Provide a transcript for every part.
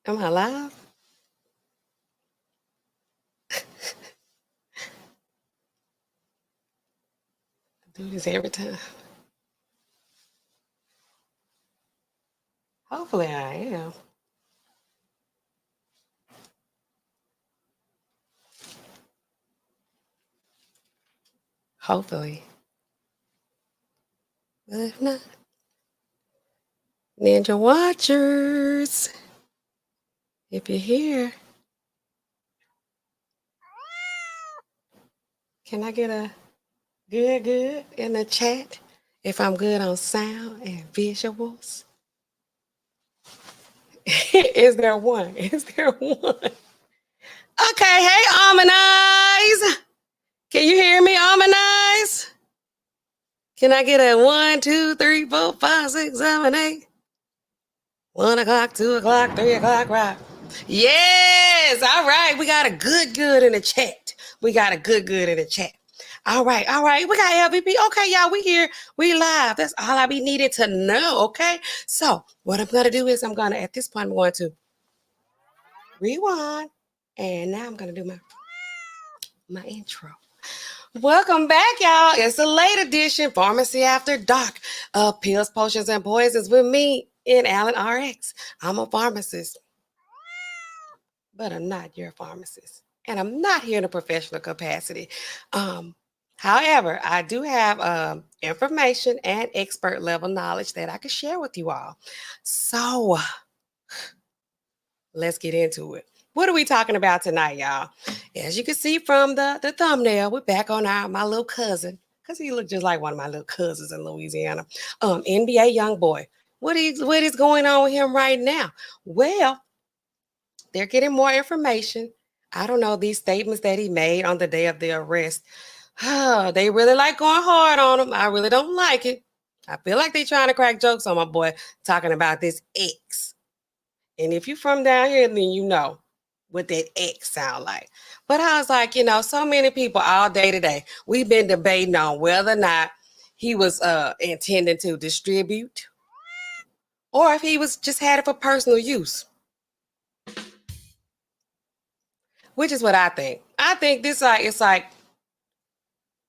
Am I live? I do this every time. Hopefully I am. Hopefully. But if not, Ninja Watchers, if you're here, can I get a good in the chat if I'm good on sound and visuals? Is there one? Is there one? Okay, hey, Almond Eyes. Can you hear me, Almond Eyes? Can I get a 1, 2, 3, 4, 5, 6, 7, 8? 1 o'clock, 2 o'clock, 3 o'clock, right? Yes, all right. We got a good in the chat. We got a good in the chat. All right. We got LVP. Okay, y'all, we here. We live. That's all I be needed to know, okay? So what I'm going to do is at this point, I'm going to rewind. And now I'm going to do my intro. Welcome back, y'all. It's a late edition, Pharmacy After Dark, Pills, Potions, and Poisons with me NAllenRx. I'm a pharmacist, but I'm not your pharmacist. And I'm not here in a professional capacity. However, I do have information and expert level knowledge that I can share with you all. So let's get into it. What are we talking about tonight, y'all? As you can see from the thumbnail, we're back on my little cousin, because he looked just like one of my little cousins in Louisiana. NBA YoungBoy. What is going on with him right now? Well, they're getting more information. I don't know, these statements that he made on the day of the arrest. They really like going hard on him. I really don't like it. I feel like they're trying to crack jokes on my boy talking about this X. And if you're from down here, then you know what that X sound like. But I was like, so many people all day today, we've been debating on whether or not he was intending to distribute or if he was just had it for personal use. Which is what I think. I think this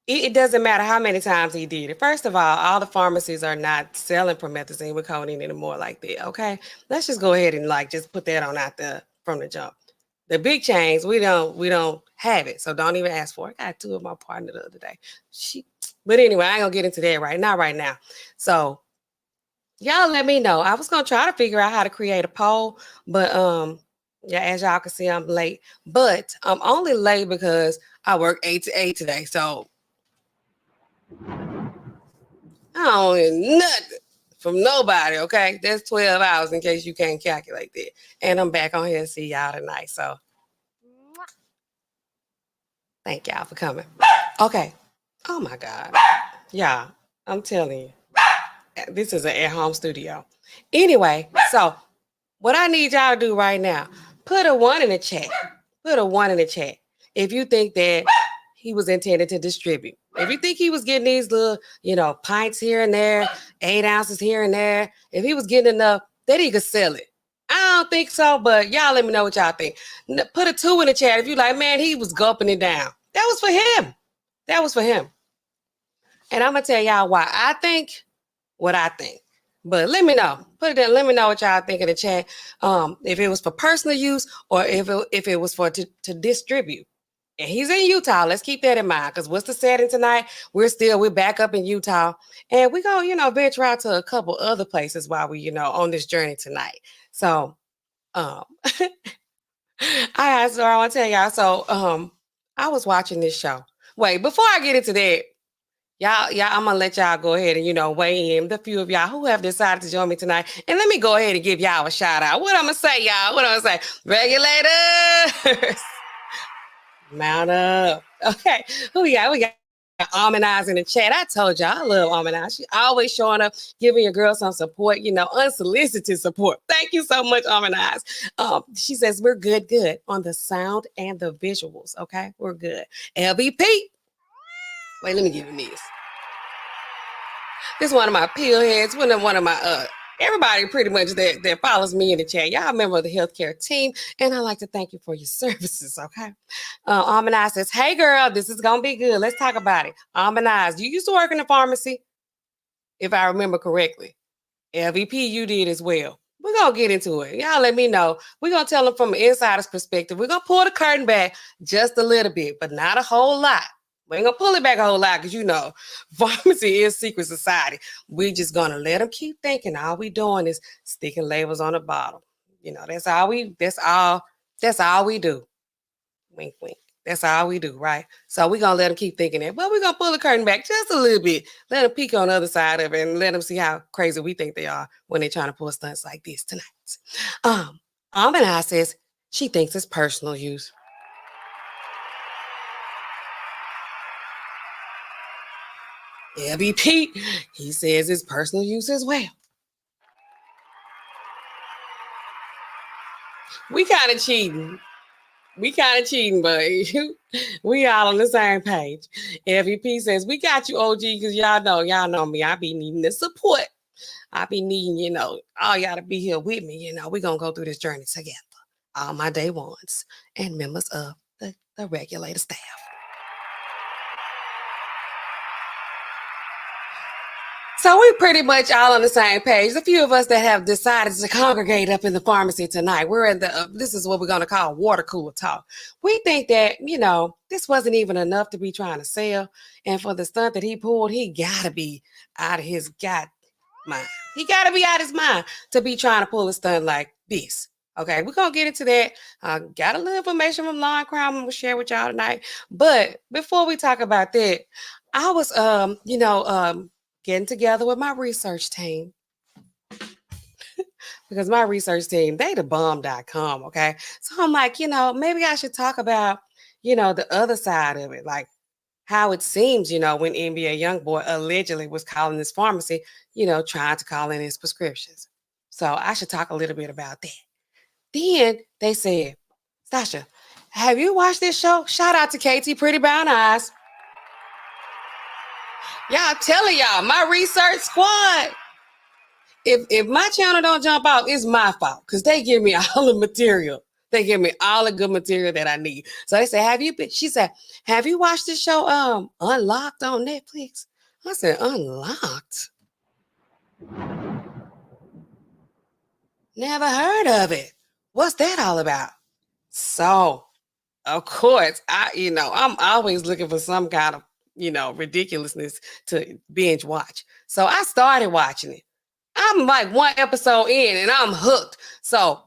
it doesn't matter how many times he did it. First of all the pharmacies are not selling promethazine with codeine anymore like that. Okay, let's just go ahead and just put that on out there from the jump. The big chains, we don't have it, so don't even ask for it. I got 2 of my partner the other day. But anyway, I ain't gonna get into that right now. So y'all let me know. I was gonna try to figure out how to create a poll, but yeah, as y'all can see, I'm late. But I'm only late because I work 8 to 8 today. So I don't hear nothing from nobody, okay? That's 12 hours in case you can't calculate that. And I'm back on here to see y'all tonight. So thank y'all for coming. Okay. Oh my God. Yeah, I'm telling you. This is an at-home studio. Anyway, so what I need y'all to do right now, put a 1 in the chat. Put a 1 in the chat if you think that he was intended to distribute. If you think he was getting these little, pints here and there, 8 ounces here and there, if he was getting enough that he could sell it. I don't think so, but y'all let me know what y'all think. Put a 2 in the chat if you like, man, he was gulping it down. That was for him. That was for him. And I'm going to tell y'all why I think what I think. But let me know. Put it in. Let me know what y'all think in the chat. If it was for personal use or if it was for to distribute. And he's in Utah. Let's keep that in mind. Because what's the setting tonight? We're back up in Utah. And we're going to, venture out to a couple other places while we, on this journey tonight. So I want to tell y'all. So I was watching this show. Wait, before I get into that, y'all, I'm gonna let y'all go ahead and weigh in. The few of y'all who have decided to join me tonight, and let me go ahead and give y'all a shout out. What I'm gonna say, y'all? What I'm gonna say? Regulators, mount up. Okay, who we got? We got Almond Eyes in the chat. I told y'all I love Almond Eyes. She always showing up, giving your girl some support. Unsolicited support. Thank you so much, Almond Eyes. She says we're good on the sound and the visuals. Okay, we're good. LVP. Wait, let me give him this. This is one of my pill heads, one of my everybody pretty much that follows me in the chat. Y'all remember the healthcare team, and I'd like to thank you for your services, okay? Almanize says, hey girl, this is gonna be good. Let's talk about it. Almanize, you used to work in the pharmacy, if I remember correctly. LVP, you did as well. We're gonna get into it. Y'all let me know. We're gonna tell them from an insider's perspective. We're gonna pull the curtain back just a little bit, but not a whole lot. We ain't gonna pull it back a whole lot because pharmacy is secret society. We're just gonna let them keep thinking. All we doing is sticking labels on the bottle. That's all we do. Wink, wink. That's all we do, right? So we're going to let them keep thinking that. But we're going to pull the curtain back just a little bit. Let them peek on the other side of it and let them see how crazy we think they are when they're trying to pull stunts like this tonight. Almanize says she thinks it's personal use. LBP, he says it's personal use as well. We kind of cheating. But we all on the same page. LVP says, we got you, OG, because y'all know me. I be needing the support. I be needing, all y'all to be here with me. We're going to go through this journey together. All my day ones and members of the regulator staff. So we pretty much all on the same page. A few of us that have decided to congregate up in the pharmacy tonight. We're in this is what we're going to call water cooler talk. We think that, this wasn't even enough to be trying to sell. And for the stunt that he pulled, he got to be out of his mind. He got to be out of his mind to be trying to pull a stunt like this. Okay, we're going to get into that. Got a little information from Law and Crime I'm going to share with y'all tonight. But before we talk about that, I was, getting together with my research team because my research team, they thebomb.com, okay? So I'm like, maybe I should talk about, the other side of it, like how it seems, when NBA YoungBoy allegedly was calling this pharmacy, trying to call in his prescriptions. So I should talk a little bit about that. Then they said, Sasha, have you watched this show? Shout out to KT Pretty Brown Eyes. Y'all telling y'all, my research squad, if my channel don't jump out, it's my fault because they give me all the material. They give me all the good material that I need. So they said, she said, have you watched this show Unlocked on Netflix? I said, Unlocked? Never heard of it. What's that all about? So, of course, I'm always looking for some kind of ridiculousness to binge watch. So I started watching it. I'm like one episode in and I'm hooked. So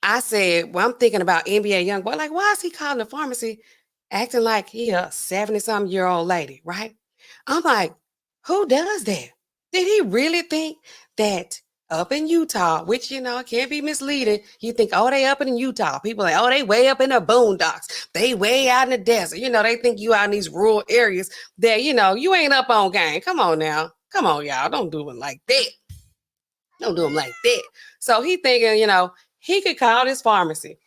I said, well, I'm thinking about NBA YoungBoy. Like, why is he calling the pharmacy acting like he a 70-something-year-old lady, right? I'm like, who does that? Did he really think that up in Utah, which, can be misleading. You think, oh, they up in Utah. People like, oh, they way up in the boondocks. They way out in the desert. They think you out in these rural areas that, you ain't up on game. Come on now. Come on, y'all. Don't do it like that. Don't do them like that. So he thinking, he could call this pharmacy.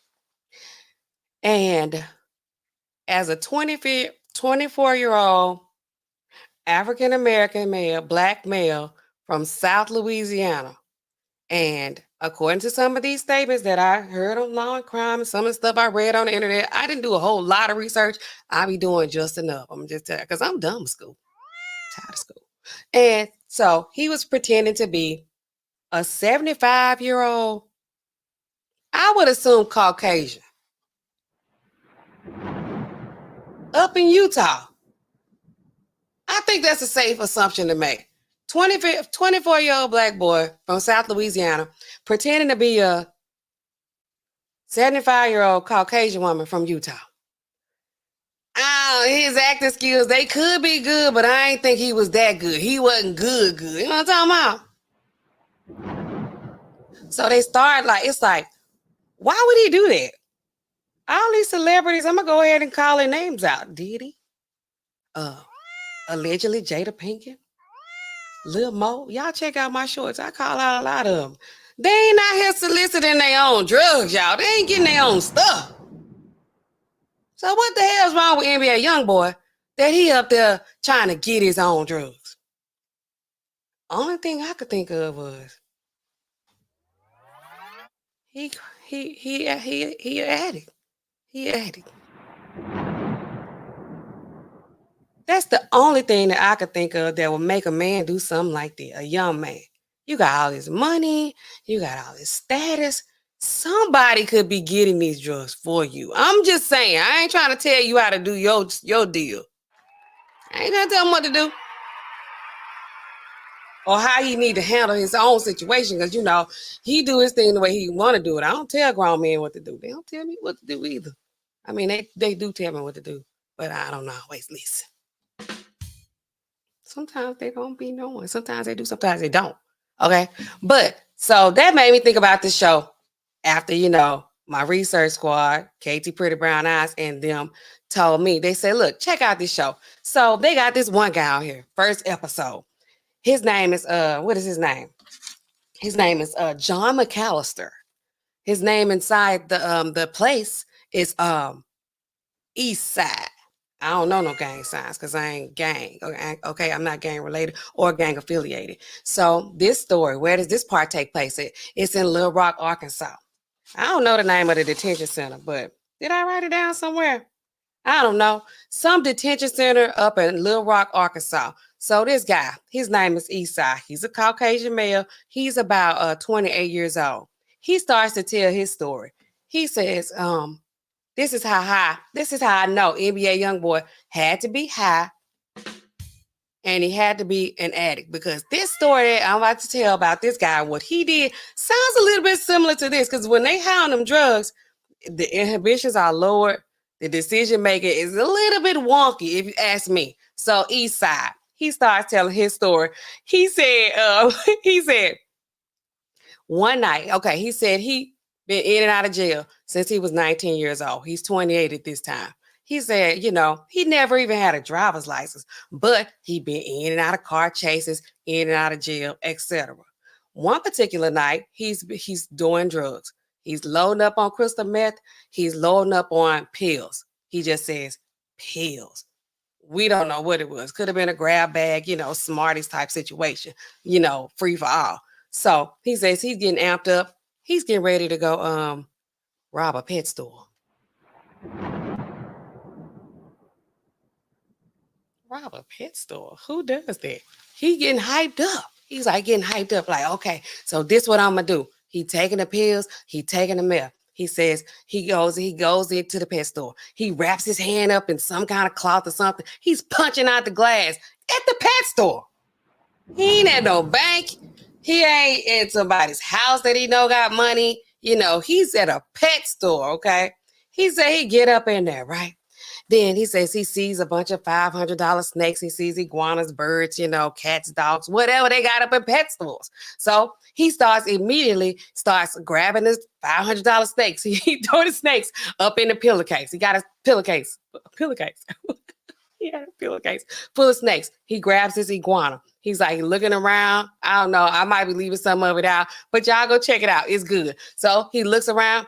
And as a 24-year-old African-American male, black male from South Louisiana, and according to some of these statements that I heard on Law and Crime and some of the stuff I read on the internet, I didn't do a whole lot of research. I be doing just enough. I'm just telling you, because I'm done with school. Tired of school. And so he was pretending to be a 75-year-old, I would assume Caucasian, up in Utah. I think that's a safe assumption to make. 24-year-old black boy from South Louisiana pretending to be a 75-year-old Caucasian woman from Utah. His acting skills, they could be good, but I ain't think he was that good. He wasn't good. You know what I'm talking about? So they start it's like, why would he do that? All these celebrities, I'm going to go ahead and call their names out. Diddy, allegedly Jada Pinkett, Lil Mo. Y'all check out my shorts. I call out a lot of them. They ain't out here soliciting their own drugs, y'all. They ain't getting their own stuff. So what the hell's wrong with NBA YoungBoy that he up there trying to get his own drugs? Only thing I could think of was He he an addict. He an addict. That's the only thing that I could think of that would make a man do something like that, a young man. You got all this money, you got all this status. Somebody could be getting these drugs for you. I'm just saying, I ain't trying to tell you how to do your deal. I ain't gonna tell him what to do. Or how he need to handle his own situation, because he do his thing the way he want to do it. I don't tell grown men what to do. They don't tell me what to do either. I mean, they do tell me what to do, but I don't always listen. Sometimes they don't be knowing. Sometimes they do, sometimes they don't. Okay. But so that made me think about this show after, my research squad, Katie Pretty Brown Eyes, and them told me, they said, look, check out this show. So they got this one guy out here, first episode. His name is, what is his name? His name is John McAllister. His name inside the place is East Side. I don't know no gang signs because I ain't gang. Okay, I'm not gang related or gang affiliated. So this story, where does this part take place at? It's in Little Rock, Arkansas. I don't know the name of the detention center, but did I write it down somewhere? I don't know. Some detention center up in Little Rock, Arkansas. So this guy, his name is Esai. He's a Caucasian male. He's about 28 years old. He starts to tell his story. He says, this is how I know NBA YoungBoy had to be high and he had to be an addict, because this story that I'm about to tell about this guy, what he did, sounds a little bit similar to this, because when they high on them drugs, the inhibitions are lowered. The decision making is a little bit wonky, if you ask me. So East Side, he starts telling his story. He said, one night, okay, he said he been in and out of jail since he was 19 years old. He's 28 at this time. He said, he never even had a driver's license, but he been in and out of car chases, in and out of jail, etc. One particular night, he's doing drugs. He's loading up on crystal meth. He's loading up on pills. He just says pills. We don't know what it was. Could have been a grab bag, Smarties type situation, free for all. So he says he's getting amped up. He's getting ready to go rob a pet store. Rob a pet store? Who does that? He getting hyped up. He's like getting hyped up, like, okay, so this what I'm gonna do. He taking the pills, he taking the meth. He says he goes into the pet store. He wraps his hand up in some kind of cloth or something. He's punching out the glass at the pet store. He ain't at no bank. He ain't at somebody's house that he know got money. He's at a pet store, okay? He said he get up in there, right? Then he says he sees a bunch of $500 snakes. He sees iguanas, birds, cats, dogs, whatever they got up in pet stores. So he immediately starts grabbing his $500 snakes. He throw the snakes up in the pillowcase. He got a pillowcase. He had a pillowcase full of snakes. He grabs his iguana. He's like looking around. I don't know. I might be leaving some of it out, but y'all go check it out. It's good. So he looks around.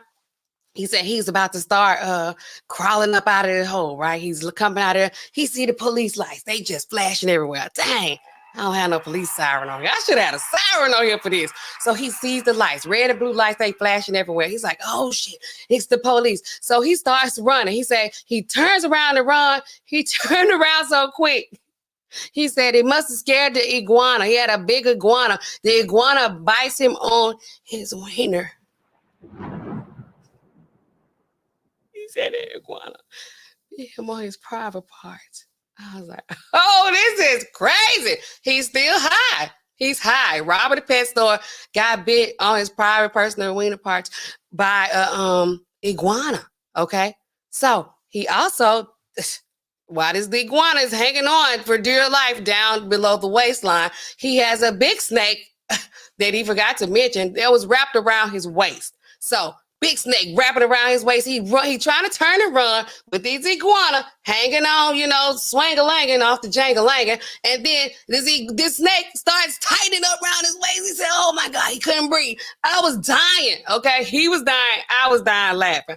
He said he's about to start crawling up out of the hole, right? He's coming out of there. He see the police lights. They just flashing everywhere. Dang, I don't have no police siren on here. I should have had a siren on here for this. So he sees the lights, red and blue lights, they flashing everywhere. He's like, oh shit, it's the police. So he starts running. He said he turns around to run. He turned around so quick. He said he must have scared the iguana. He had a big iguana. The iguana bites him on his wiener. He said the iguana bit him on his private parts. I was like, oh, this is crazy. He's still high. He's high. Robbing the pet store, got bit on his private personal wiener parts by a iguana. Okay. So he also, while this iguana is hanging on for dear life down below the waistline, he has a big snake that he forgot to mention that was wrapped around his waist. So big snake wrapping around his waist. He trying to turn and run with these iguana hanging on, swang-a-langing off the jangle-langing. And then this snake starts tightening up around his waist. He said, oh my God, he couldn't breathe. I was dying, okay? He was dying. I was dying laughing.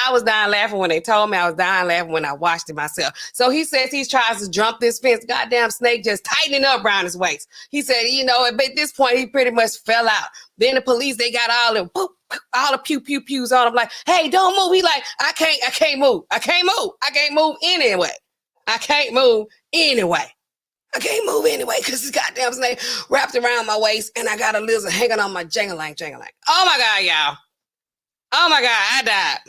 I was dying laughing when they told me. I was dying laughing when I watched it myself. So he says he tries to jump this fence. Goddamn snake just tightening up around his waist. He said, you know, at this point, he pretty much fell out. Then the police, they got all the pew-pews on him like, hey, don't move. He like, I can't move. I can't move anyway. I can't move anyway because this goddamn snake wrapped around my waist and I got a lizard hanging on my jangling. Oh my God, y'all. Oh my God, I died.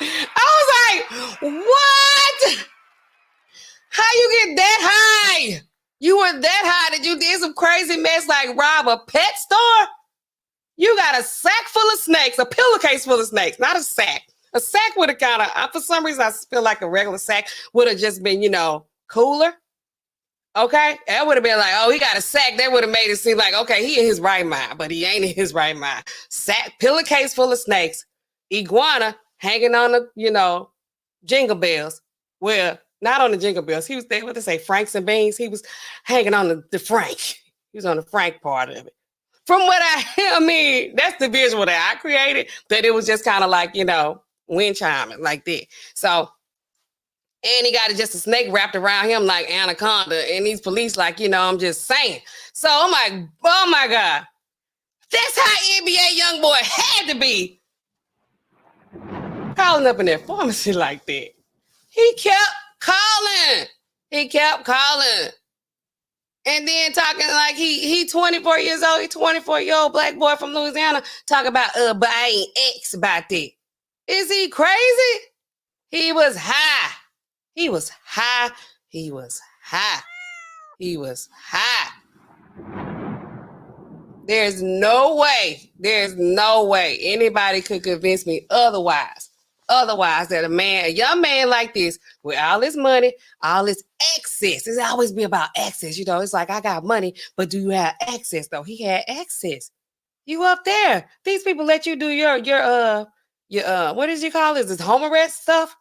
I was like, what? How you get that high? You were that high that you did some crazy mess like rob a pet store? You got a sack full of snakes, a pillowcase full of snakes, not a sack. A sack would have kind of, for some reason, I feel like a regular sack would have just been, you know, cooler. Okay? That would have been like, oh, he got a sack. That would have made it seem like, okay, he in his right mind, but he ain't in his right mind. Sack, pillowcase full of snakes, iguana hanging on the, you know, jingle bells. Well, not on the jingle bells. He was there, what they say, Franks and Beans. He was hanging on the Frank. He was on the Frank part of it. From what I mean, that's the visual that I created, that it was just kind of like, you know, wind chiming like that. So, and he got just a snake wrapped around him like anaconda. And these police like, you know, I'm just saying. So I'm like, oh my God. That's how NBA YoungBoy had to be calling up in that pharmacy like that. He kept calling. And then talking like he 24 years old. He 24-year-old black boy from Louisiana talk about, but I ain't X about that. Is he crazy? He was high. There's no way anybody could convince me otherwise that a young man like this with all his money, all his access, it's always be about access. You know, it's like, I got money, but do you have access though? He had access. You up there. These people let you do your what did you call this home arrest stuff?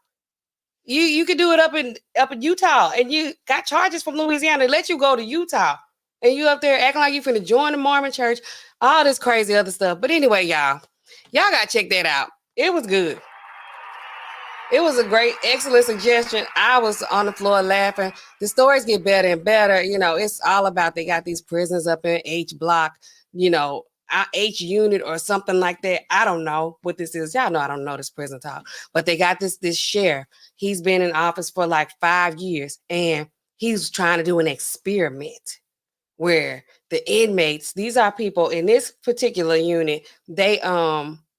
You could do it up in Utah, and you got charges from Louisiana. They let you go to Utah, and you up there acting like you finna join the Mormon church, all this crazy other stuff. But anyway, y'all gotta check that out. It was good. It was a great, excellent suggestion. I was on the floor laughing. The stories get better and better. You know, it's all about, they got these prisons up in H block, you know, H unit or something like that. I don't know what this is. Y'all know I don't know this prison talk, but they got this sheriff. He's been in office for like 5 years, and he's trying to do an experiment where the inmates, these are people in this particular unit, they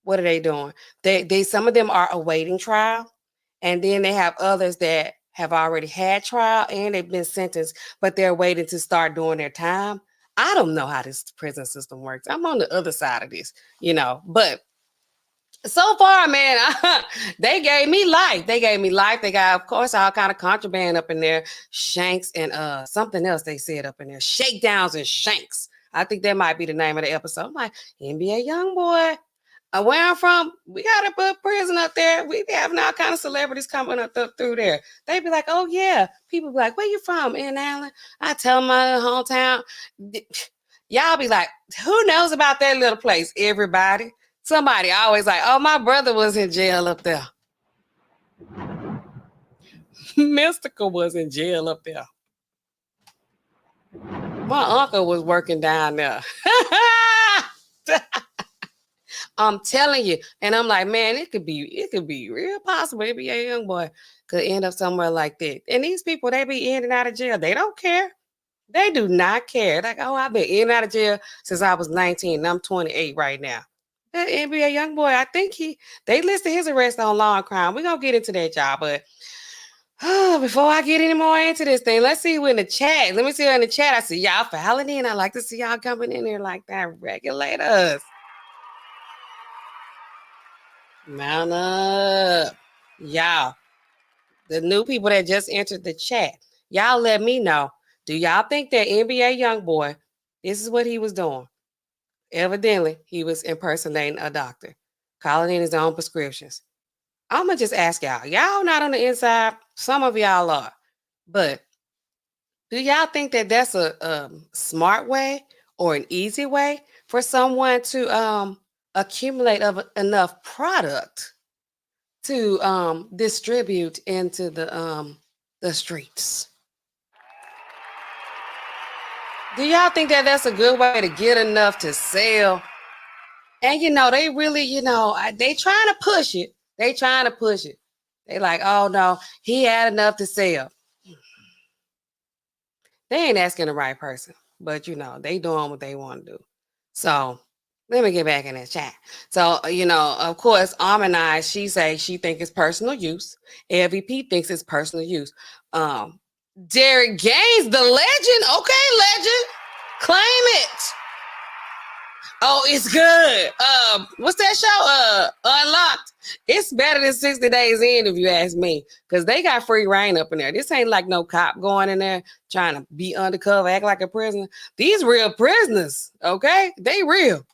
what are they doing? They some of them are awaiting trial, and then they have others that have already had trial and they've been sentenced, but they're waiting to start doing their time. I don't know how this prison system works. I'm on the other side of this, you know, but so far, man, they gave me life. They got, of course, all kind of contraband up in there, shanks and something else they said up in there, shakedowns and shanks. I think that might be the name of the episode. I'm like, NBA YoungBoy. Where I'm from, we got a prison up there. We be having all kind of celebrities coming up through there. They be like, oh yeah. People be like, where you from? In Allen. I tell them my hometown. Y'all be like, who knows about that little place? Everybody. Somebody always like, oh, my brother was in jail up there. Mystical was in jail up there. My uncle was working down there. I'm telling you. And I'm like, man, it could be real possible. NBA YoungBoy could end up somewhere like that. And these people, they be in and out of jail. They don't care. They do not care. Like, oh, I've been in and out of jail since I was 19 and I'm 28 right now. That NBA YoungBoy, I think they listed his arrest on law and crime. We're going to get into that, y'all. But before I get any more into this thing, let's see who in the chat. Let me see who in the chat. I see y'all filing in. I like to see y'all coming in here like that. Regulators. Mount up. Y'all, the new people that just entered the chat, y'all let me know. Do y'all think that NBA YoungBoy, this is what he was doing? Evidently, he was impersonating a doctor, calling in his own prescriptions. I'm going to just ask y'all. Y'all not on the inside. Some of y'all are. But do y'all think that that's a smart way or an easy way for someone to accumulate enough product to distribute into the streets. Do y'all think that that's a good way to get enough to sell? And they really, they trying to push it. They trying to push it. They like, oh no, he had enough to sell. They ain't asking the right person, but they doing what they want to do. So let me get back in that chat. So, of course, Almond she say she think it's personal use. LVP thinks it's personal use. Derek Gaines, the legend. Okay, legend. Claim it. Oh, it's good. What's that show? Unlocked. It's better than 60 Days In, if you ask me, because they got free reign up in there. This ain't like no cop going in there trying to be undercover, act like a prisoner. These real prisoners, okay? They real.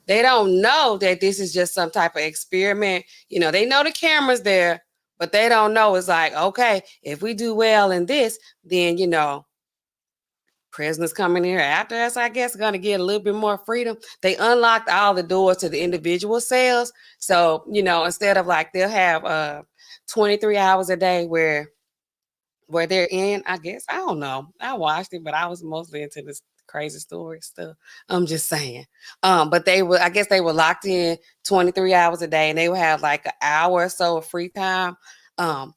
They don't know that this is just some type of experiment. They know the camera's there, but they don't know it's like, okay, if we do well in this, then, prisoners coming here after us, I guess, are going to get a little bit more freedom. They unlocked all the doors to the individual cells. So, instead of like they'll have 23 hours a day where they're in, I guess. I don't know. I watched it, but I was mostly into this crazy story stuff. I'm just saying. But I guess they were locked in 23 hours a day, and they would have like an hour or so of free time.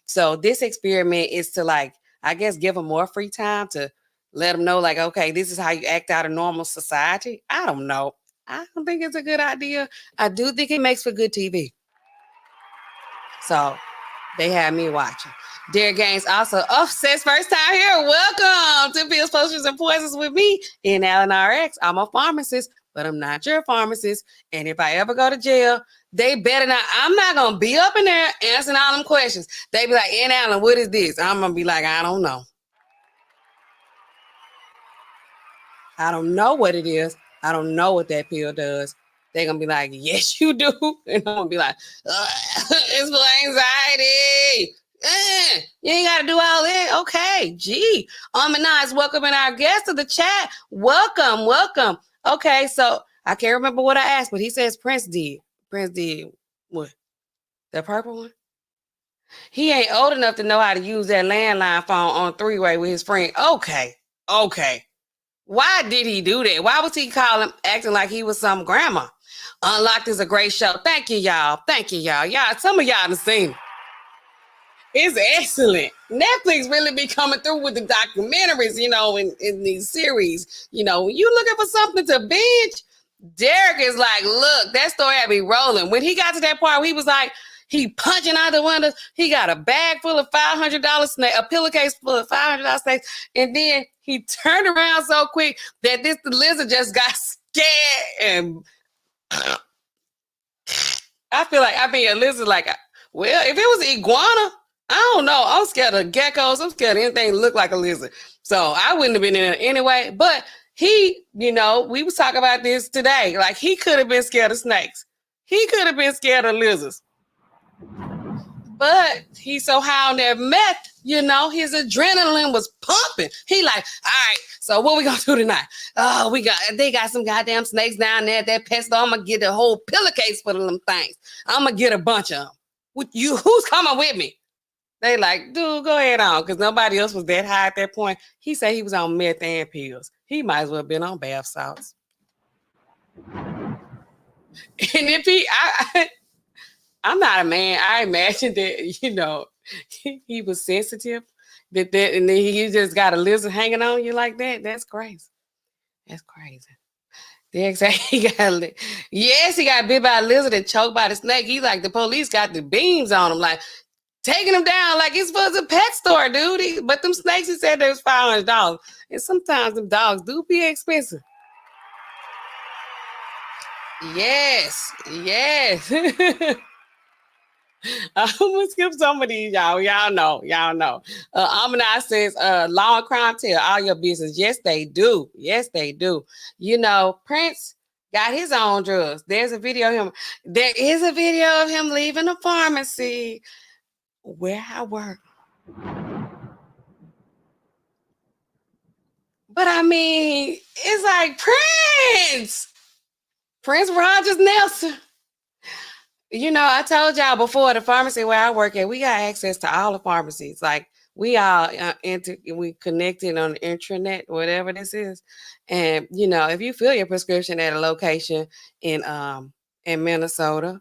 So this experiment is to like, I guess, give them more free time to let them know, like, okay, this is how you act out of normal society. I don't know. I don't think it's a good idea. I do think it makes for good TV. So they had me watching. Derek Gaines also says first time here. Welcome to Pills, Potions, and Poisons with me NAllenRx. I'm a pharmacist, but I'm not your pharmacist. And if I ever go to jail, they better not. I'm not gonna be up in there answering all them questions. They be like, Allen, what is this? I'm gonna be like, I don't know. I don't know what it is. I don't know what that pill does. They're going to be like, yes, you do. And I'm going to be like, it's for anxiety. You ain't got to do all that. Okay, gee. Nice. Welcome in our guest to the chat. Welcome. Okay, so I can't remember what I asked, but he says Prince did. Prince did what? The purple one? He ain't old enough to know how to use that landline phone on three-way with his friend. Okay. Why did he do that? Why was he calling, acting like he was some grandma? Unlocked is a great show. Thank you, y'all. Y'all, some of y'all have seen it. It's excellent. Netflix really be coming through with the documentaries, in these series. When you looking for something to binge, Derek is like, look, that story had me rolling. When he got to that part, he was like, he punching out the windows. He got a bag full of $500 snakes, a pillowcase full of $500 snakes. And then he turned around so quick that the lizard just got scared. And I feel like, a lizard like, well, if it was an iguana, I don't know. I'm scared of geckos. I'm scared of anything that look like a lizard. So I wouldn't have been in it anyway. But he, we was talking about this today. Like, he could have been scared of snakes. He could have been scared of lizards. But he's so high on that meth, his adrenaline was pumping. He like, all right, so what we gonna do tonight? Oh, they got some goddamn snakes down there. That pestle, I'm gonna get a whole pillowcase full of them things. I'm gonna get a bunch of them. Who's coming with me? They like, dude, go ahead on, because nobody else was that high at that point. He said he was on meth and pills. He might as well have been on bath salts. And if I'm not a man. I imagine that, he was sensitive. And then he just got a lizard hanging on you like that. That's crazy. He got bit by a lizard and choked by the snake. He's like, the police got the beams on him, like taking him down like it's was a pet store, dude. But them snakes, he said there was $500. And sometimes them dogs do be expensive. Yes. I'm gonna skip some of these, y'all. Y'all know. Amina says, law and crime tell all your business. Yes, they do. Prince got his own drugs. There is a video of him leaving the pharmacy where I work. But I mean, it's like, Prince, Prince Rogers Nelson. You know, I told y'all before, the pharmacy where I work at, we got access to all the pharmacies. Like we all we connected on the intranet, whatever this is. And you know, if you fill your prescription at a location in Minnesota,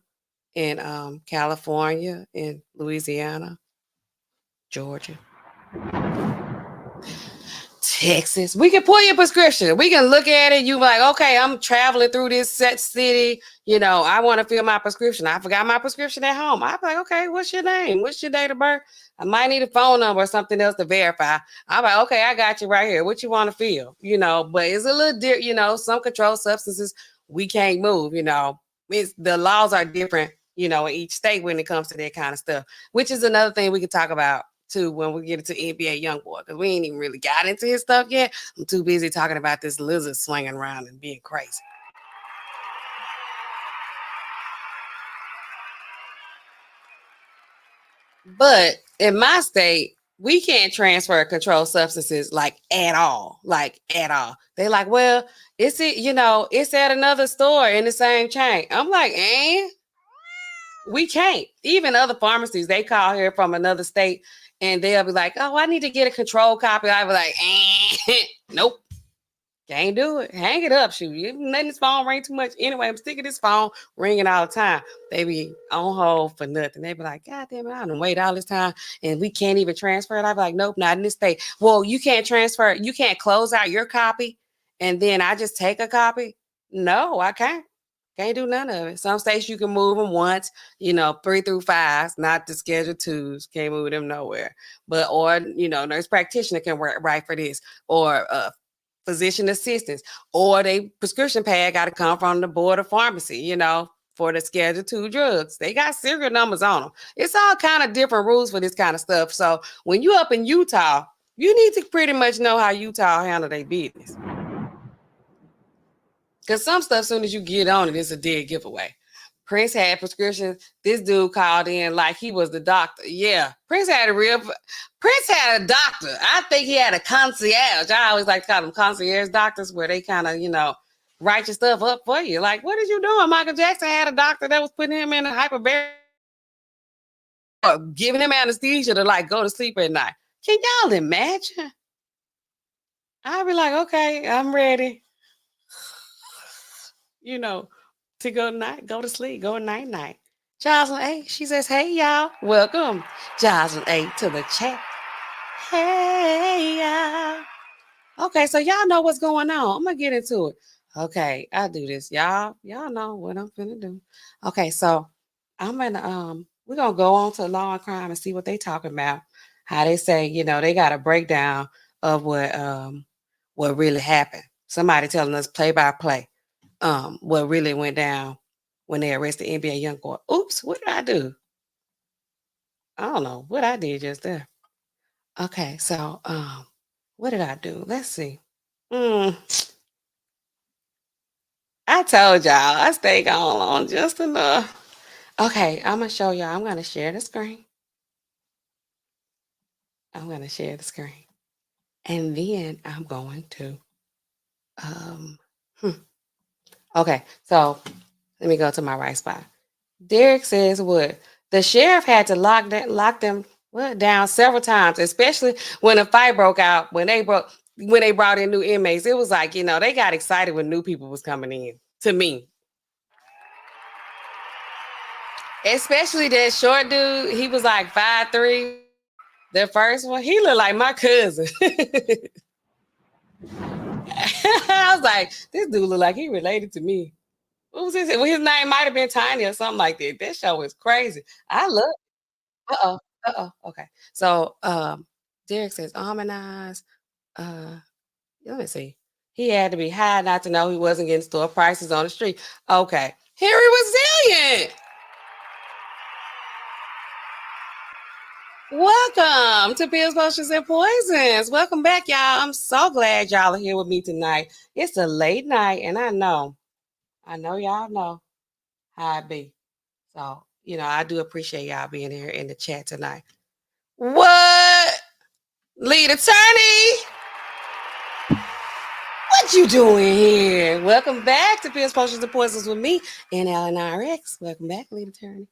in California, in Louisiana, Georgia, Texas, we can pull your prescription. We can look at it. You like, okay, I'm traveling through this set city. You know, I want to fill my prescription. I forgot my prescription at home. I'm like, okay, what's your name? What's your date of birth? I might need a phone number or something else to verify. I'm like, okay, I got you right here. What you want to fill? You know, but it's a little different. You know, some controlled substances we can't move. You know, the laws are different. You know, in each state when it comes to that kind of stuff, which is another thing we could talk about too when we get into NBA YoungBoy, because we ain't even really got into his stuff yet. I'm too busy talking about this lizard swinging around and being crazy. But in my state, we can't transfer controlled substances like at all. They like, well, you know, it's at another store in the same chain. I'm like, we can't. Even other pharmacies, they call here from another state and they'll be like, oh, I need to get a control copy. I'll be like, nope. Can't do it. Hang it up, shoot. You letting this phone ring too much. Anyway, I'm sticking this phone ringing all the time. They be on hold for nothing. They be like, God damn it, I done wait all this time and we can't even transfer it. I be like, nope, not in this state. Well, you can't transfer it. You can't close out your copy and then I just take a copy. No, I can't. Can't do none of it. Some states you can move them once, you know, 3 through 5s, not the Schedule 2s. Can't move them nowhere. But, or, you know, nurse practitioner can write for this, or physician assistants, or they prescription pad got to come from the board of pharmacy, you know, for the Schedule 2 drugs. They got serial numbers on them. It's all kind of different rules for this kind of stuff. So when you up in Utah, you need to pretty much know how Utah handle their business. Because some stuff, as soon as you get on it, it's a dead giveaway. Prince had prescriptions. This dude called in like he was the doctor. Yeah, Prince had a doctor. I think he had a concierge. I always like to call them concierge doctors, where they kind of, you know, write your stuff up for you. Like, what is you doing? Michael Jackson had a doctor that was putting him in a hyperbaric, or giving him anesthesia to like go to sleep at night. Can y'all imagine? I'd be like, okay, I'm ready. You know, to go to sleep, go night. Jocelyn A, she says, hey y'all, welcome Jocelyn A to the chat. Hey y'all. Okay, so y'all know what's going on. I'm gonna get into it. Okay, I do this. Y'all know what I'm finna do. Okay, so I'm gonna we're gonna go on to Law and Crime and see what they talking about. How they say, you know, they got a breakdown of what really happened. Somebody telling us play by play. What really went down when they arrested NBA YoungBoy. Oops, what did I do? I don't know what I did just there. Okay, so what did I do? Let's see. I told y'all I stayed on long just enough. Okay, I'm gonna show y'all. I'm gonna share the screen. And then I'm going to okay, so let me go to my right spot. Derek says what? The sheriff had to lock them down several times, especially when a fight broke out, when they brought in new inmates. It was like, you know, they got excited when new people was coming in, to me. Especially that short dude. He was like 5'3". The first one, he looked like my cousin. I was like, this dude look like he related to me. What was his? Well, his name might have been Tiny or something like that. That show was crazy. I love. Okay. So Derek says harmonize. Let me see. He had to be high not to know he wasn't getting store prices on the street. Okay. Harry Resilient. Welcome to Pills, Potions, and Poisons. Welcome back, y'all. I'm so glad y'all are here with me tonight. It's a late night, and I know y'all know how it be. So, you know, I do appreciate y'all being here in the chat tonight. What? Lead attorney? What What you doing here? Welcome back to Pills, Potions, and Poisons with me, NAllenRx. Welcome back, lead attorney.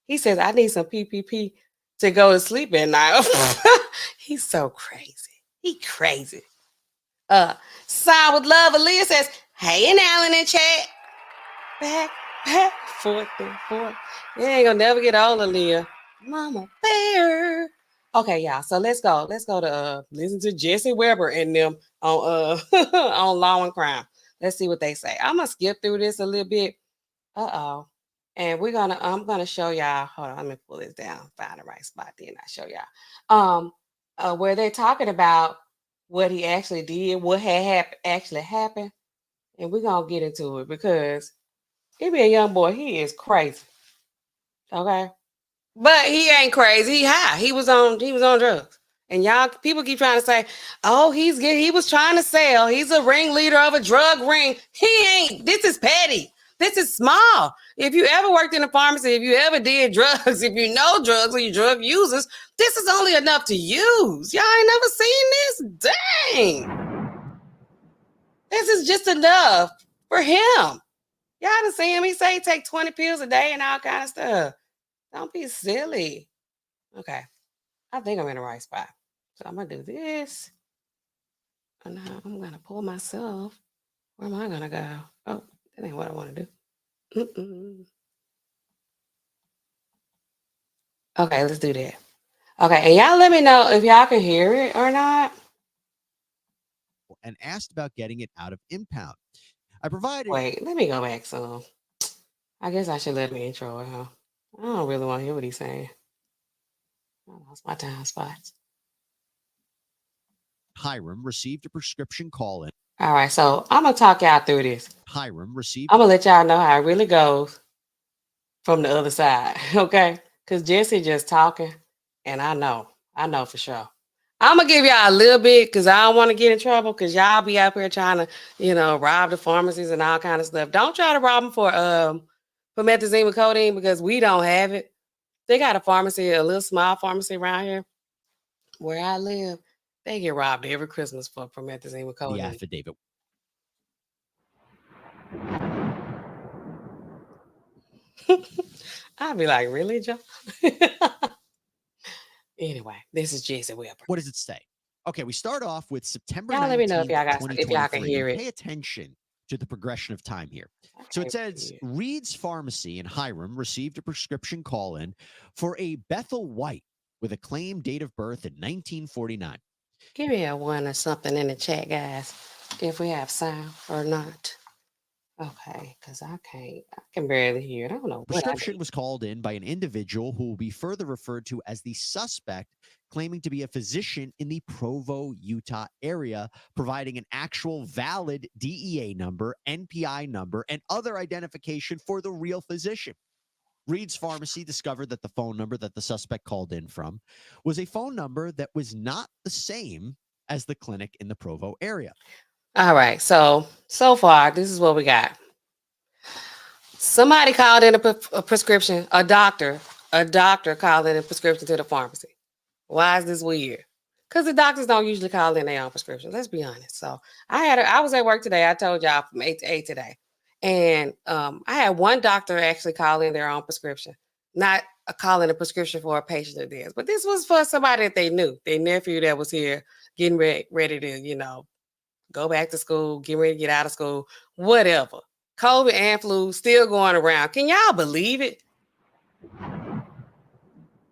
He says, I need some PPP to go to sleep at night. He's so crazy. He crazy. Sign with love. Aaliyah says, hey, and Allen in chat. Back, forth and forth. You ain't gonna never get old, Aaliyah. Mama bear. Okay, y'all. So let's go. Let's go to listen to Jesse Weber and them on on Law and Crime. Let's see what they say. I'm gonna skip through this a little bit. Uh-oh. And I'm gonna show y'all. Hold on, let me pull this down, find the right spot, then I show y'all. Where they're talking about what he actually did, what had actually happened. And we're gonna get into it because he be a young boy, he is crazy. Okay. But he ain't crazy. He high. He was on drugs. And y'all people keep trying to say, oh, he was trying to sell. He's a ringleader of a drug ring. He ain't. This is petty. This is small. If you ever worked in a pharmacy, if you ever did drugs, if you know drugs or you drug users, this is only enough to use. Y'all ain't never seen this? Dang. This is just enough for him. Y'all done see him. He say he take 20 pills a day and all kind of stuff. Don't be silly. Okay. I think I'm in the right spot. So I'm going to do this. And now I'm going to pull myself. Where am I going to go? Oh, that ain't what I want to do. Okay, let's do that. Okay, and y'all let me know if y'all can hear it or not. And asked about getting it out of impound. I provided. Wait, let me go back some. I guess I should let me intro it, huh? I don't really want to hear what he's saying. I lost my time spots. Hiram received a prescription call-in. All right, so I'm going to talk y'all through this. Hiram received. I'm going to let y'all know how it really goes from the other side, okay? Because Jesse just talking, and I know for sure. I'm going to give y'all a little bit because I don't want to get in trouble because y'all be out here trying to, rob the pharmacies and all kind of stuff. Don't try to rob them for promethazine with codeine because we don't have it. They got a pharmacy, a little small pharmacy around here where I live. They get robbed every Christmas for promethazine with codeine. The affidavit. I'd be like, really, Joe? Anyway, this is Jesse Weber. What does it say? Okay, we start off with September 19th, let me know if y'all can hear it. Pay attention to the progression of time here. So it says, Reed's Pharmacy in Hiram received a prescription call-in for a Bethel White with a claimed date of birth in 1949. Give me a 1 or something in the chat, guys, if we have sound or not. Okay, because I can barely hear it. I don't know what prescription was called in by an individual who will be further referred to as the suspect, claiming to be a physician in the Provo, Utah area, providing an actual valid DEA number, NPI number, and other identification for the real physician. Reed's Pharmacy discovered that the phone number that the suspect called in from was a phone number that was not the same as the clinic in the Provo area. All right, so far, this is what we got. Somebody called in a prescription, a doctor called in a prescription to the pharmacy. Why is this weird? Because the doctors don't usually call in their own prescriptions. Let's be honest. So I was at work today. I told y'all from 8 to 8 today. And I had one doctor actually call in their own prescription, not calling a prescription for a patient of theirs. But this was for somebody that they knew, their nephew that was here getting ready to, go back to school, get ready to get out of school, whatever. COVID and flu still going around. Can y'all believe it?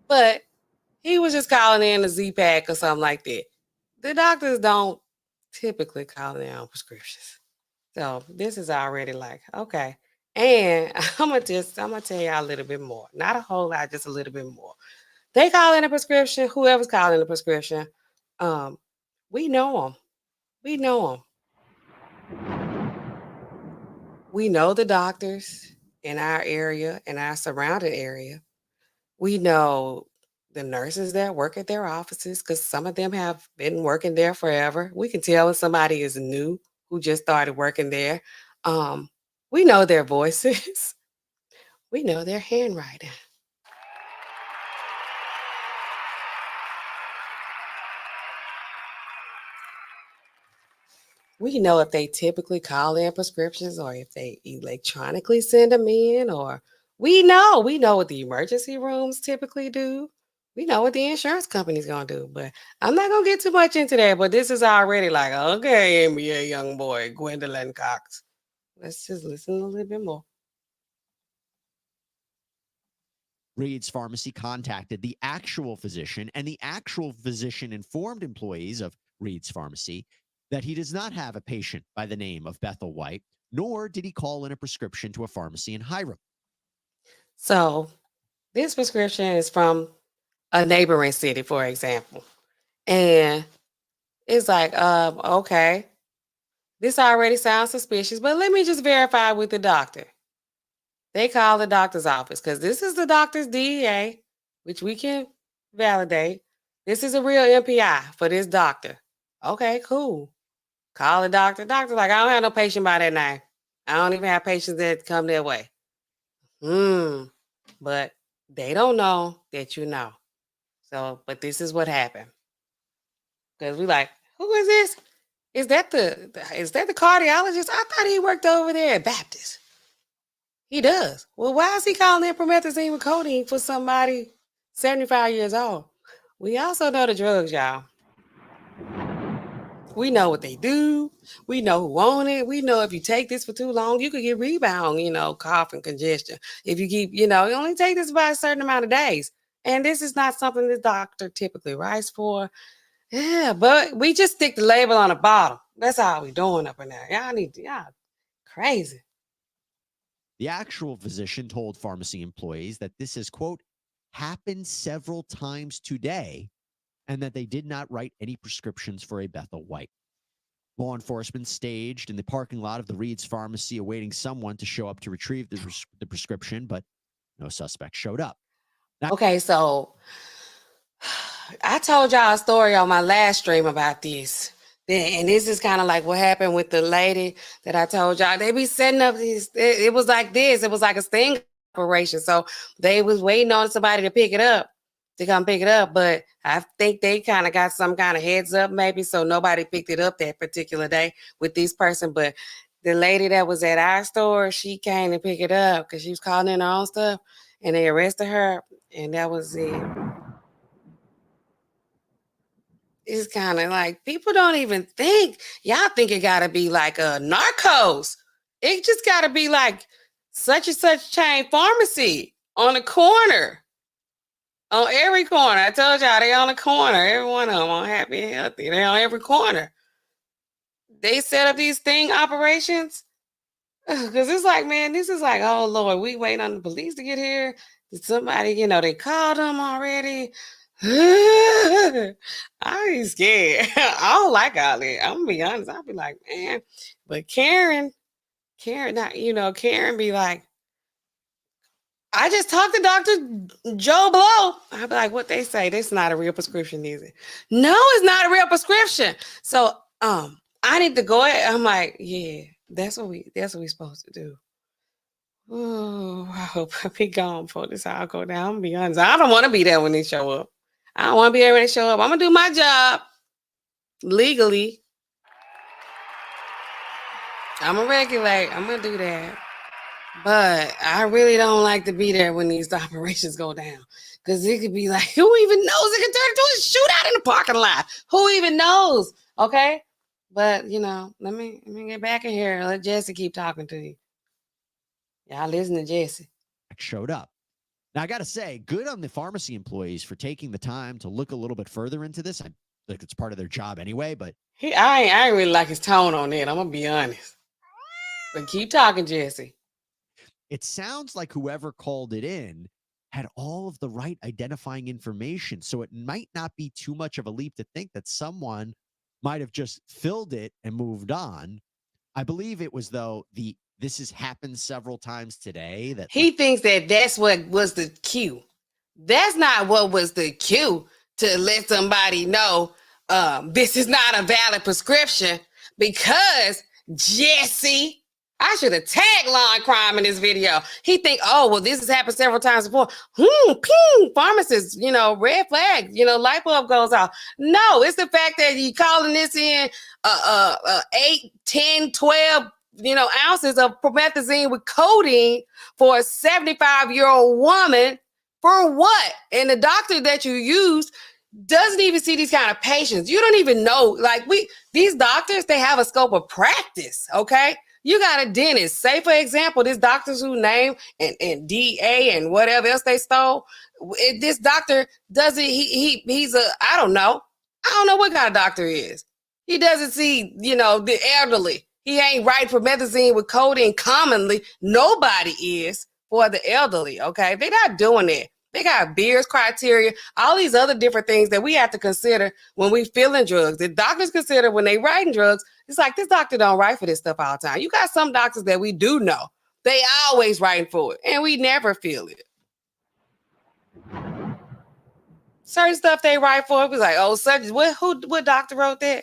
But he was just calling in a Z-Pack or something like that. The doctors don't typically call in their own prescriptions. So this is already like, okay. And I'm gonna tell y'all a little bit more. Not a whole lot, just a little bit more. They call in a prescription, whoever's calling a prescription. We know them. We know them. We know the doctors in our area, in our surrounding area. We know the nurses that work at their offices because some of them have been working there forever. We can tell when somebody is new who just started working there. We know their voices. We know their handwriting. We know if they typically call in prescriptions or if they electronically send them in, or we know what the emergency rooms typically do. We know what the insurance company's gonna do, but I'm not gonna get too much into that. But this is already like, okay, NBA YoungBoy, Gwendolyn Cox. Let's just listen a little bit more. Reed's Pharmacy contacted the actual physician, and the actual physician informed employees of Reed's Pharmacy that he does not have a patient by the name of Bethel White, nor did he call in a prescription to a pharmacy in Hiram. So this prescription is from a neighboring city, for example. And it's like, okay, this already sounds suspicious, but let me just verify with the doctor. They call the doctor's office because this is the doctor's DEA, which we can validate. This is a real MPI for this doctor. Okay, cool. Call the doctor. Doctor's like, I don't have no patient by that name. I don't even have patients that come their way. But they don't know that you know. So, but this is what happened. Because we like, who is this? Is that the cardiologist? I thought he worked over there at Baptist. He does. Well, why is he calling in promethazine with codeine for somebody 75 years old? We also know the drugs, y'all. We know what they do. We know who own it. We know if you take this for too long, you could get rebound, cough and congestion. If you keep, you only take this by a certain amount of days. And this is not something the doctor typically writes for. Yeah, but we just stick the label on the bottle. That's all we doing up in there. Y'all crazy. The actual physician told pharmacy employees that this is, quote, happened several times today, and that they did not write any prescriptions for a Bethel White. Law enforcement staged in the parking lot of the Reed's Pharmacy awaiting someone to show up to retrieve the prescription, but no suspect showed up. Okay, so I told y'all a story on my last stream about this. And this is kind of like what happened with the lady that I told y'all. They be setting up these, it was like this. It was like a sting operation. So they was waiting on somebody to come pick it up. But I think they kind of got some kind of heads up maybe. So nobody picked it up that particular day with this person. But the lady that was at our store, she came to pick it up because she was calling in her own stuff. And they arrested her. And that was it. It's kind of like people don't even think. Y'all think it got to be like a Narcos. It just got to be like such and such chain pharmacy on the corner. On every corner. I told y'all they on the corner. Every one of them on Happy and Healthy. They on every corner. They set up these sting operations. Because it's like, man, this is like, oh, Lord, we waiting on the police to get here. Did somebody, they called them already. I ain't scared. I don't like all that. I'm gonna be honest. I'll be like, man, but Karen, not, Karen be like, I just talked to Dr. Joe Blow. I'll be like, what they say? This is not a real prescription, is it? No, it's not a real prescription. So I need to go ahead. I'm like, yeah, that's what we supposed to do. Oh, I hope I be gone before this all go down. I'm gonna be honest. I don't want to be there when they show up. I don't want to be there when they show up. I'm gonna do my job legally. I'm gonna regulate. I'm gonna do that. But I really don't like to be there when these operations go down. Because it could be like, who even knows? It could turn into a shootout in the parking lot. Who even knows? Okay? But, let me get back in here and let Jesse keep talking to you. Y'all listen to Jesse. Showed up. Now, I got to say, good on the pharmacy employees for taking the time to look a little bit further into this. I think it's part of their job anyway, but I ain't really like his tone on it. I'm going to be honest. But keep talking, Jesse. It sounds like whoever called it in had all of the right identifying information. So it might not be too much of a leap to think that someone might have just filled it and moved on. I believe it was, though, this has happened several times today. That he thinks that that's what was the cue. That's not what was the cue to let somebody know this is not a valid prescription because Jesse, I should have tagged law and crime in this video. He think, oh, well, this has happened several times before. Ping, pharmacist, red flag, light bulb goes off. No, it's the fact that you calling this in 8, 10, 12, ounces of promethazine with codeine for a 75-year-old woman for what? And the doctor that you used doesn't even see these kind of patients. You don't even know, these doctors, they have a scope of practice, okay? You got a dentist. Say, for example, this doctor's who name and DA and whatever else they stole. This doctor doesn't, he's I don't know what kind of doctor he is. He doesn't see, the elderly. He ain't writing promethazine with codeine commonly. Nobody is for the elderly, okay? They're not doing it. They got Beers criteria, all these other different things that we have to consider when we filling drugs. The doctors consider when they writing drugs. It's like this doctor don't write for this stuff all the time. You got some doctors that we do know. They always writing for it, and we never feel it. Certain stuff they write for, it was like, oh, what doctor wrote that?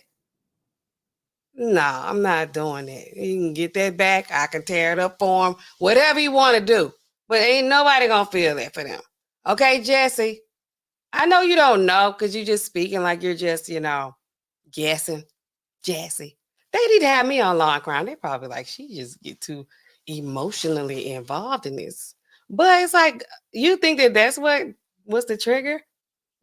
No, I'm not doing that. You can get that back. I can tear it up for them. Whatever you want to do. But ain't nobody going to feel that for them. Okay, Jesse? I know you don't know because you're just speaking like you're just, guessing. Jesse. They need to have me on Law and Crime. They probably like, she just get too emotionally involved in this. But it's like, you think that's what's the trigger?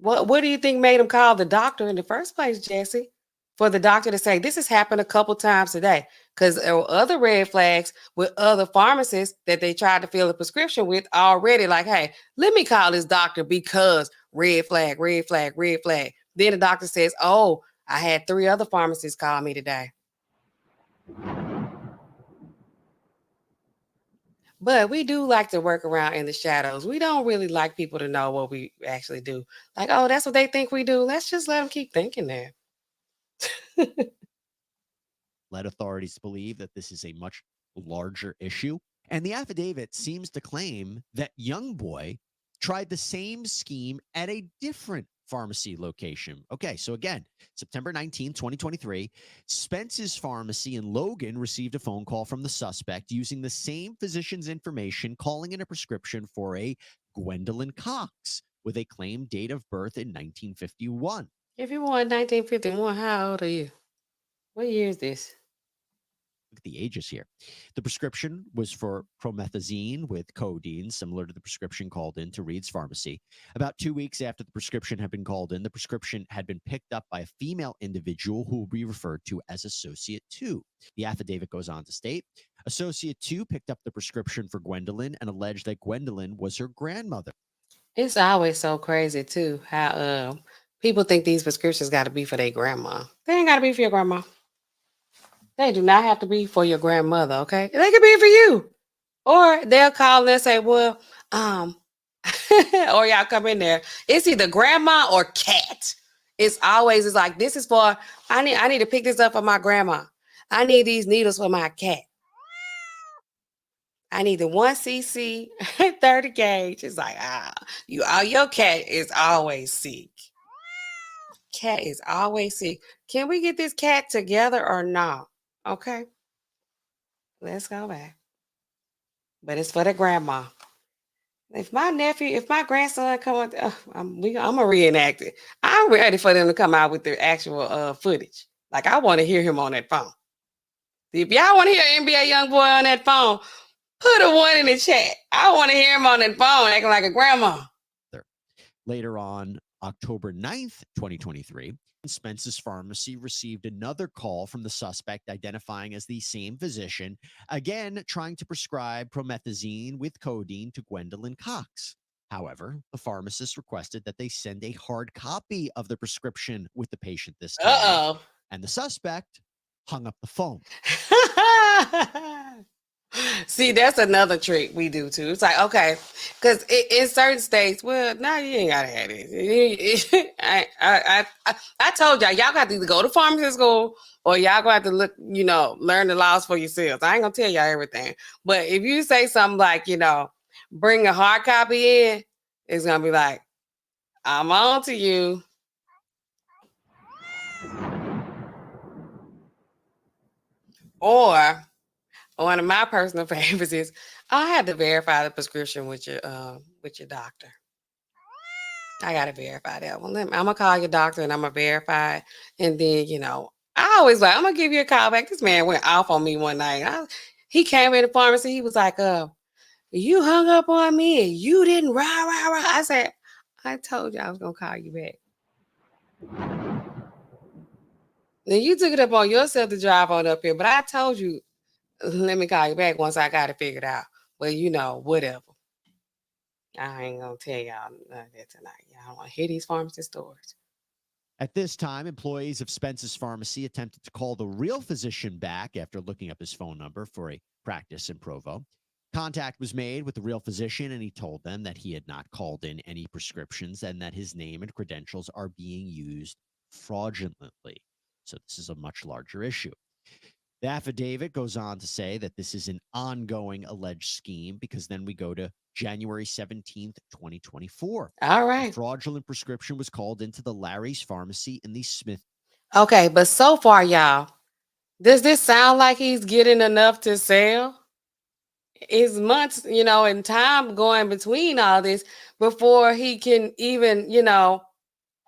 What do you think made him call the doctor in the first place, Jesse? For the doctor to say, this has happened a couple times today. Because there were other red flags with other pharmacists that they tried to fill a prescription with already. Like, hey, let me call this doctor because red flag, red flag, red flag. Then the doctor says, oh, I had 3 other pharmacists call me today. But we do like to work around in the shadows. We don't really like people to know what we actually do. Like, oh, that's what they think we do. Let's just let them keep thinking that. Led authorities believe that this is a much larger issue. And the affidavit seems to claim that YoungBoy tried the same scheme at a different pharmacy location. Okay, so again, September 19, 2023, Spence's Pharmacy in Logan received a phone call from the suspect using the same physician's information, calling in a prescription for a Gwendolyn Cox with a claimed date of birth in 1951. If you want 1951, how old are you? What year is this? Look at the ages here. The prescription was for promethazine with codeine, similar to the prescription called in to Reed's Pharmacy. About 2 weeks after the prescription had been called in, the prescription had been picked up by a female individual who will be referred to as Associate 2. The affidavit goes on to state, Associate 2 picked up the prescription for Gwendolyn and alleged that Gwendolyn was her grandmother. It's always so crazy, too, how people think these prescriptions got to be for their grandma. They ain't got to be for your grandma. They do not have to be for your grandmother, okay? They could be for you. Or they'll call and say, well, or y'all come in there. It's either grandma or cat. It's like, this is for, I need to pick this up for my grandma. I need these needles for my cat. I need the 1 cc 30 gauge. It's like, your cat is always sick. Cat is always sick. Can we get this cat together or not? Okay. Let's go back. But it's for the grandma. If my grandson come on, I'm gonna reenact it. I'm ready for them to come out with their actual footage. Like, I want to hear him on that phone. If y'all want to hear NBA YoungBoy on that phone, put a 1 in the chat. I want to hear him on that phone acting like a grandma. Later on October 9th, 2023, Spence's Pharmacy received another call from the suspect identifying as the same physician, again trying to prescribe promethazine with codeine to Gwendolyn Cox. However, the pharmacist requested that they send a hard copy of the prescription with the patient this time. And the suspect hung up the phone. See, that's another trick we do too. It's like, okay, because in certain states, well, no, you ain't gotta have this. I told y'all got to either go to pharmacy school or y'all gonna have to look, learn the laws for yourselves. I ain't gonna tell y'all everything, but if you say something like, bring a hard copy in, it's gonna be like, I'm on to you. Or one of my personal favorites is I had to verify the prescription with your doctor. I gotta verify that one. I'm gonna call your doctor and I'm gonna verify it. And then, I always like, I'm gonna give you a call back. This man went off on me one night. He came in the pharmacy. He was like, you hung up on me and you didn't rah. I said, I told you I was gonna call you back. Then you took it up on yourself to drive on up here, but I told you, let me call you back once I got it figured out. Well, whatever. I ain't gonna tell y'all none of that tonight. Y'all don't want to hear these pharmacy stories. At this time, employees of Spence's Pharmacy attempted to call the real physician back after looking up his phone number for a practice in Provo. Contact was made with the real physician, and he told them that he had not called in any prescriptions and that his name and credentials are being used fraudulently. So this is a much larger issue. The affidavit goes on to say that this is an ongoing alleged scheme, because then we go to January 17th, 2024. All right. A fraudulent prescription was called into the Larry's Pharmacy in the Smith. Okay, but so far, y'all, does this sound like he's getting enough to sell? Is months, and time going between all this before he can even,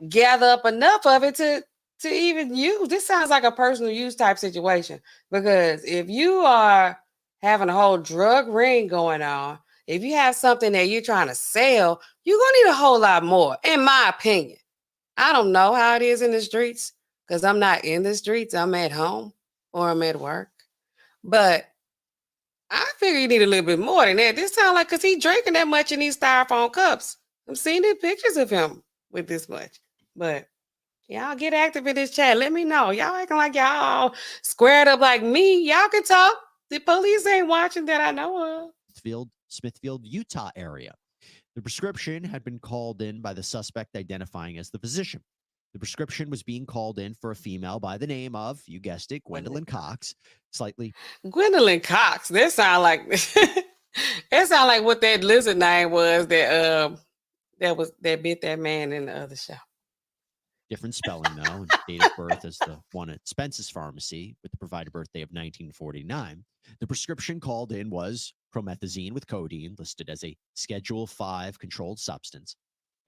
gather up enough of it to even use. This sounds like a personal use type situation, because if you are having a whole drug ring going on, if you have something that you're trying to sell, you're going to need a whole lot more, in my opinion. I don't know how it is in the streets, because I'm not in the streets. I'm at home or I'm at work. But I figure you need a little bit more than that. This sounds like, because he's drinking that much in these styrofoam cups. I'm seeing the pictures of him with this much. But y'all get active in this chat. Let me know. Y'all acting like y'all squared up like me. Y'all can talk. The police ain't watching that I know of. Smithfield, Utah area. The prescription had been called in by the suspect identifying as the physician. The prescription was being called in for a female by the name of, you guessed it, Gwendolyn Cox. Gwendolyn Cox. That sound like that sound like what that lizard name was that bit that man in the other show. Different spelling, though. And date of birth is the one at Spence's Pharmacy with the provider birthday of 1949. The prescription called in was Promethazine with Codeine, listed as a Schedule 5 controlled substance.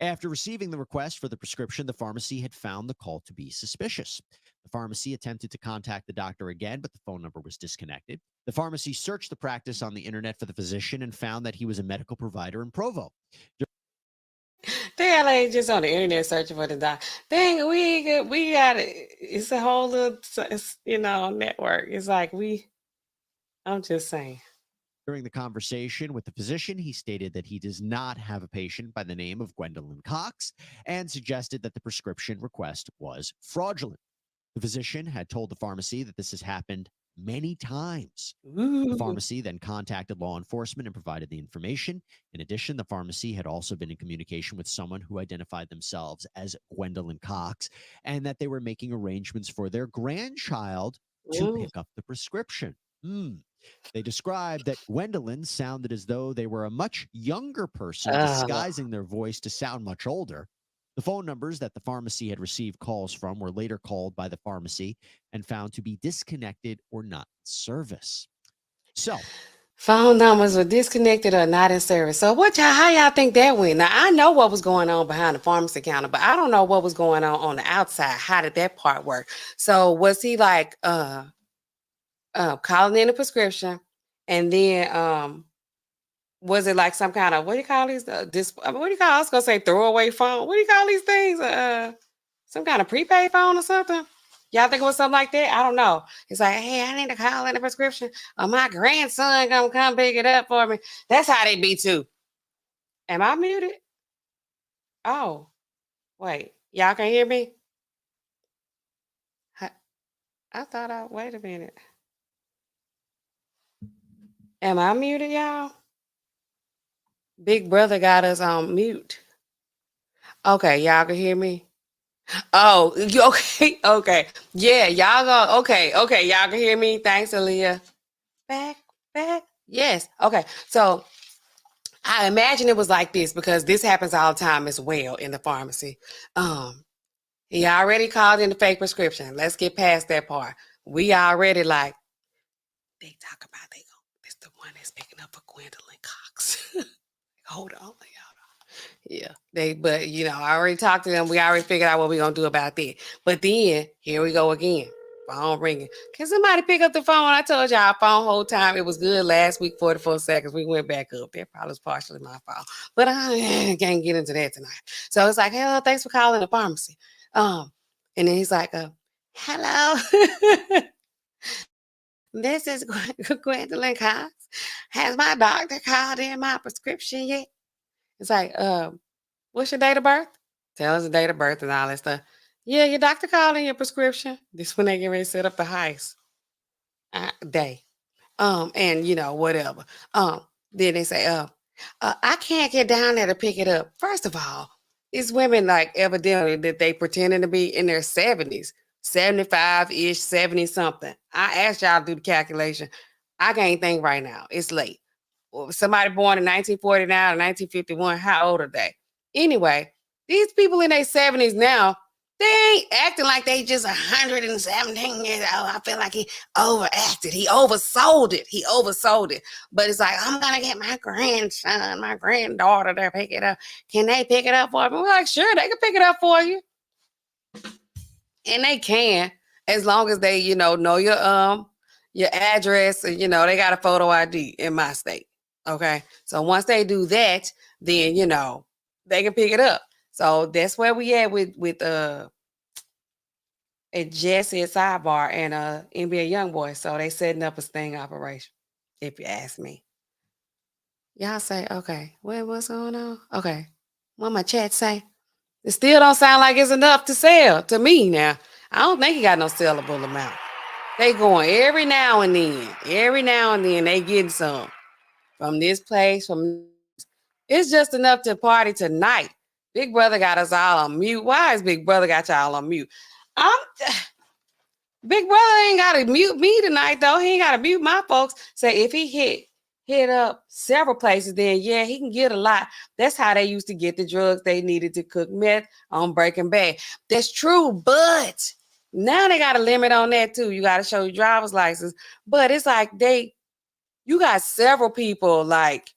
After receiving the request for the prescription, the pharmacy had found the call to be suspicious. The pharmacy attempted to contact the doctor again, but the phone number was disconnected. The pharmacy searched the practice on the internet for the physician and found that he was a medical provider in Provo. They ain't just on the internet searching for the doc. Dang, we got it. It's a whole little, network. It's like I'm just saying. During the conversation with the physician, he stated that he does not have a patient by the name of Gwendolyn Cox and suggested that the prescription request was fraudulent. The physician had told the pharmacy that this has happened many times. Ooh. The pharmacy then contacted law enforcement and provided the information. In addition, the pharmacy had also been in communication with someone who identified themselves as Gwendolyn Cox and that they were making arrangements for their grandchild to pick up the prescription. They described that Gwendolyn sounded as though they were a much younger person, disguising their voice to sound much older. The phone numbers that the pharmacy had received calls from were later called by the pharmacy and found to be disconnected or not in service. So, phone numbers were disconnected or not in service. So how y'all think that went? Now, I know what was going on behind the pharmacy counter, but I don't know what was going on the outside. How did that part work? So was he like calling in a prescription, and then was it like some kind of, what do you call these? What do you call? I was gonna say throwaway phone. What do you call these things? Some kind of prepaid phone or something? Y'all think it was something like that? I don't know. It's like, hey, I need to call in a prescription, or my grandson gonna come pick it up for me. That's how they be too. Am I muted? Oh, wait, y'all can hear me? I thought wait a minute. Am I muted, y'all? Big brother got us on mute. Okay, y'all can hear me? Oh, okay, okay. Yeah, y'all go. Okay, y'all can hear me. Thanks, Aaliyah. Back. Yes. Okay, so I imagine it was like this, because this happens all the time as well in the pharmacy. He already called in the fake prescription. Let's get past that part. We already like, they talk about they gonna Somebody's picking up for Gwendolyn Cox. Hold on. Yeah, but I already talked to them. We already figured out what we're gonna do about that. But then here we go again. Phone ringing. Can somebody pick up the phone? I told y'all our phone whole time. It was good last week, 44 seconds. We went back up. That probably was partially my fault. But I can't get into that tonight. So it's like, hello, thanks for calling the pharmacy. And then he's like, hello. This is Gwendolyn Cox. Has my doctor called in my prescription yet? It's like, what's your date of birth? Tell us the date of birth and all that stuff. Yeah, your doctor called in your prescription. This when they get ready to set up the heist day. And whatever. Then they say, I can't get down there to pick it up. First of all, it's women like evidently that they pretending to be in their 70s, 75-ish, 70 something. I asked y'all to do the calculation. I can't think right now. It's late. Somebody born in 1949 or 1951, how old are they? Anyway, these people in their 70s now, they ain't acting like they just 117 years old. I feel like he overacted. He oversold it. But it's like, I'm going to get my grandson, my granddaughter to pick it up. Can they pick it up for me? We're like, sure, they can pick it up for you. And they can, as long as they, know your address. And, they got a photo ID in my state. Okay. So once they do that, then, they can pick it up. So that's where we at with a Jesse at Sidebar and NBA YoungBoy. So they setting up a sting operation, if you ask me. Y'all say, okay, what's going on? Okay. What my chat say? It still don't sound like it's enough to sell to me now. I don't think he got no sellable amount. They going every now and then they getting some from this place. It's just enough to party tonight. Big Brother got us all on mute. Why is Big Brother got y'all on mute? Big Brother ain't got to mute me tonight, though. He ain't got to mute my folks. Say if he hit up several places, then yeah, he can get a lot. That's how they used to get the drugs they needed to cook meth on Breaking Bad. That's true, but now they got a limit on that too. You got to show your driver's license. But it's like you got several people like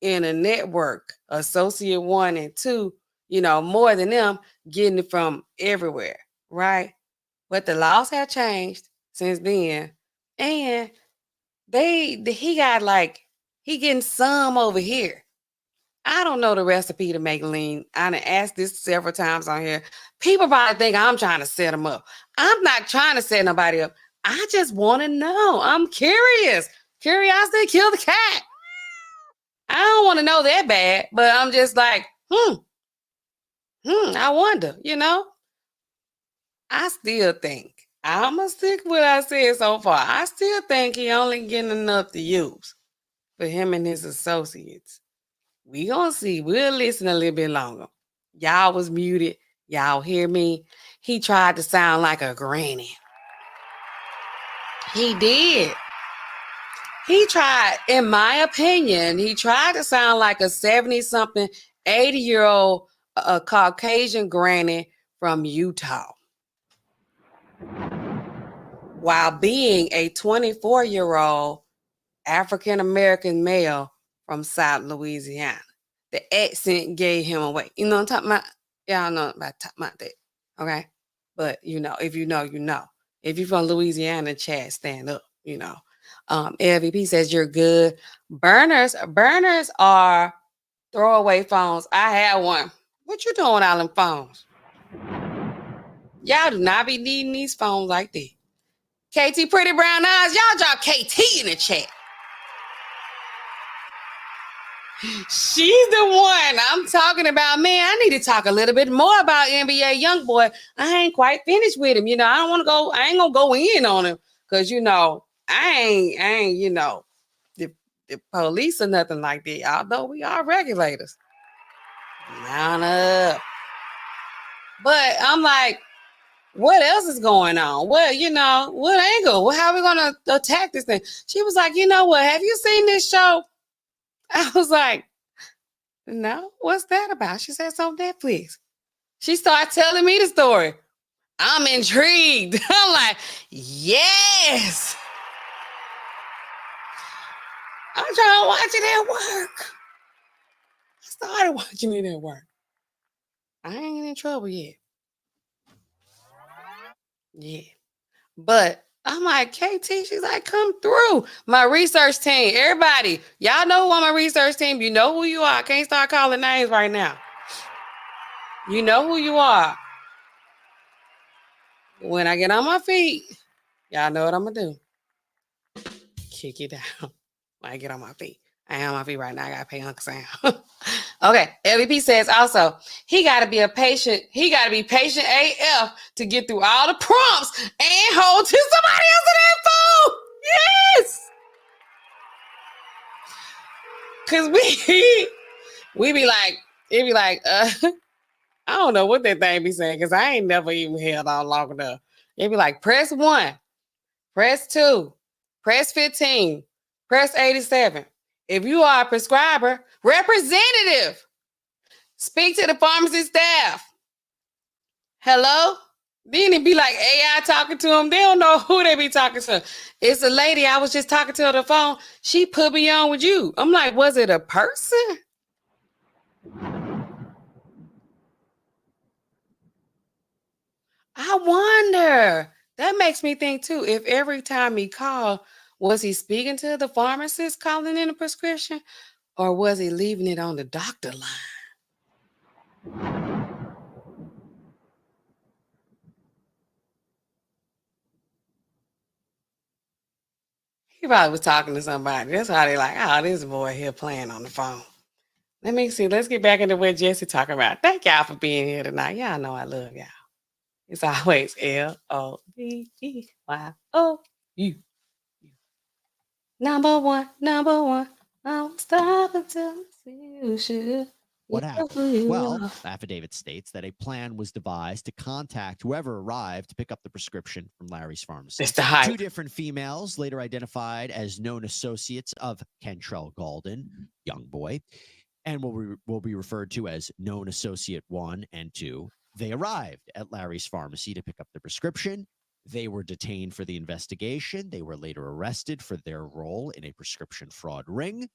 in a network, associate 1 and 2, more than them getting it from everywhere, right? But the laws have changed since then. And he getting some over here. I don't know the recipe to make lean. I done asked this several times on here. People probably think I'm trying to set them up. I'm not trying to set nobody up. I just want to know. I'm curious. Curiosity killed the cat. I don't want to know that bad, but I'm just like, I wonder, I still think, I'm going to stick with what I said so far. I still think he only getting enough to use for him and his associates. We going to see. We'll listen a little bit longer. Y'all was muted. Y'all hear me? He tried to sound like a granny. He did. He tried, in my opinion, he tried to sound like a 70-something, 80-year-old Caucasian granny from Utah, while being a 24-year-old African-American male from South Louisiana. The accent gave him away. You know what I'm talking about? Y'all know about that. Okay? But, if you know, you know. If you're from Louisiana, chat, stand up, LVP says you're good. Burners are throwaway phones. I have one. What you doing with all them phones? Y'all do not be needing these phones like that. KT Pretty Brown Eyes, y'all drop KT in the chat. She's the one I'm talking about. Man, I need to talk a little bit more about NBA YoungBoy. I ain't quite finished with him. I don't want to go. I ain't gonna go in on him because I ain't the police or nothing like that. Although we are regulators. Mount up. But I'm like, what else is going on? Well, what angle? How are we gonna attack this thing? She was like, you know what? Have you seen this show? I was like, no, what's that about? She said, it's on Netflix. She started telling me the story. I'm intrigued. I'm like, yes. I'm trying to watch it at work. I started watching it at work. I ain't in trouble yet. Yeah. But I'm like, KT, she's like, come through. My research team, everybody, y'all know who on my research team. You know who you are. I can't start calling names right now. You know who you are. When I get on my feet, y'all know what I'm going to do. Kick it down. When I get on my feet. I ain't on my feet right now. I got to pay Uncle Sam. Okay. LVP says also, he got to be patient AF to get through all the prompts and hold to somebody else's info. Yes. Because we be like, it be like, I don't know what that thing be saying because I ain't never even held on long enough. It be like, press 1, press 2, press 15, press 87. If you are a prescriber, representative, speak to the pharmacy staff. Hello? Then it be like AI talking to them. They don't know who they be talking to. It's a lady I was just talking to on the phone. She put me on with you. I'm like, was it a person? I wonder. That makes me think too. If every time he called, was he speaking to the pharmacist calling in a prescription, or was he leaving it on the doctor line? He probably was talking to somebody. That's how they like, oh, this boy here playing on the phone. Let me see. Let's get back into what Jesse talking about. Thank y'all for being here tonight. Y'all know I love y'all. It's always LOVEYOU. Number one. I won't stop until I see you, sugar. What happened? Well, affidavit states that a plan was devised to contact whoever arrived to pick up the prescription from Larry's pharmacy. It's the hype. 2 different females, later identified as known associates of Kentrell DeSean YoungBoy, and will be referred to as known associate 1 and 2. They arrived at Larry's pharmacy to pick up the prescription. They were detained for the investigation. They were later arrested for their role in a prescription fraud ring.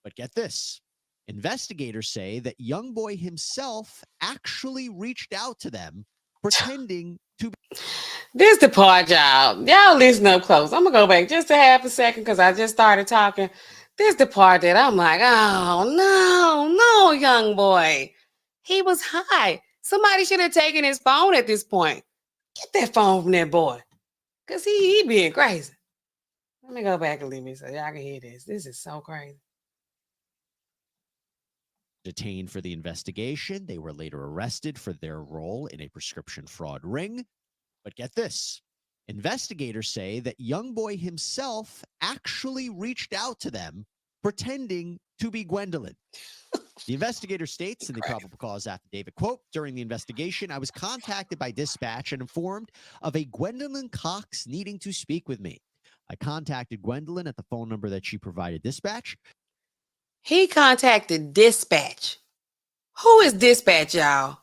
But get this. Investigators say that YoungBoy himself actually reached out to them, pretending to be. This the part, y'all. Y'all listen up close. I'm gonna go back just a half a second because I just started talking. This the part that I'm like, oh no, YoungBoy. He was high. Somebody should have taken his phone at this point. Get that phone from that boy. Cause he being crazy. Let me go back a little bit so y'all can hear this. This is so crazy. Detained for the investigation. They were later arrested for their role in a prescription fraud ring. But get this. Investigators say that YoungBoy himself actually reached out to them, pretending to be Gwendolyn. The investigator states in the probable cause affidavit, quote, during the investigation, I was contacted by dispatch and informed of a Gwendolyn Cox needing to speak with me. I contacted Gwendolyn at the phone number that she provided dispatch. He contacted dispatch. Who is dispatch, y'all?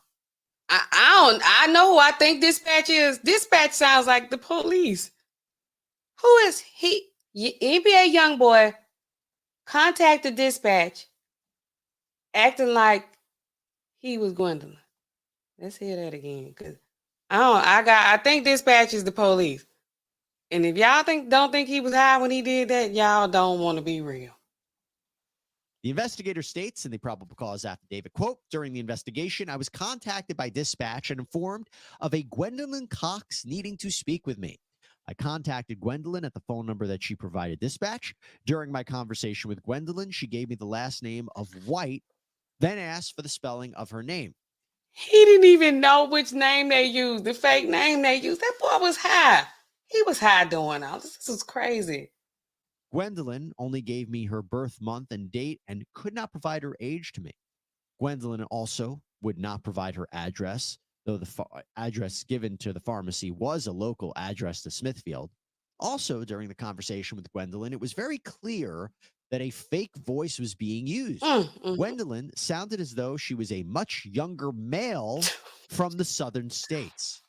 I know who I think dispatch is. Dispatch sounds like the police. Who is he? NBA YoungBoy contacted dispatch, acting like he was Gwendolyn. Let's hear that again, cause I think dispatch is the police. And if y'all don't think he was high when he did that, y'all don't want to be real. The investigator states in the probable cause affidavit, quote, during the investigation, I was contacted by dispatch and informed of a Gwendolyn Cox needing to speak with me. I contacted Gwendolyn at the phone number that she provided dispatch. During my conversation with Gwendolyn, she gave me the last name of White, then asked for the spelling of her name. He didn't even know which name they used, the fake name they used. That boy was high. He was high doing all this. This was crazy. Gwendolyn only gave me her birth month and date and could not provide her age to me. Gwendolyn also would not provide her address, though the address given to the pharmacy was a local address to Smithfield. Also, during the conversation with Gwendolyn, it was very clear that a fake voice was being used. Gwendolyn sounded as though she was a much younger male from the southern states.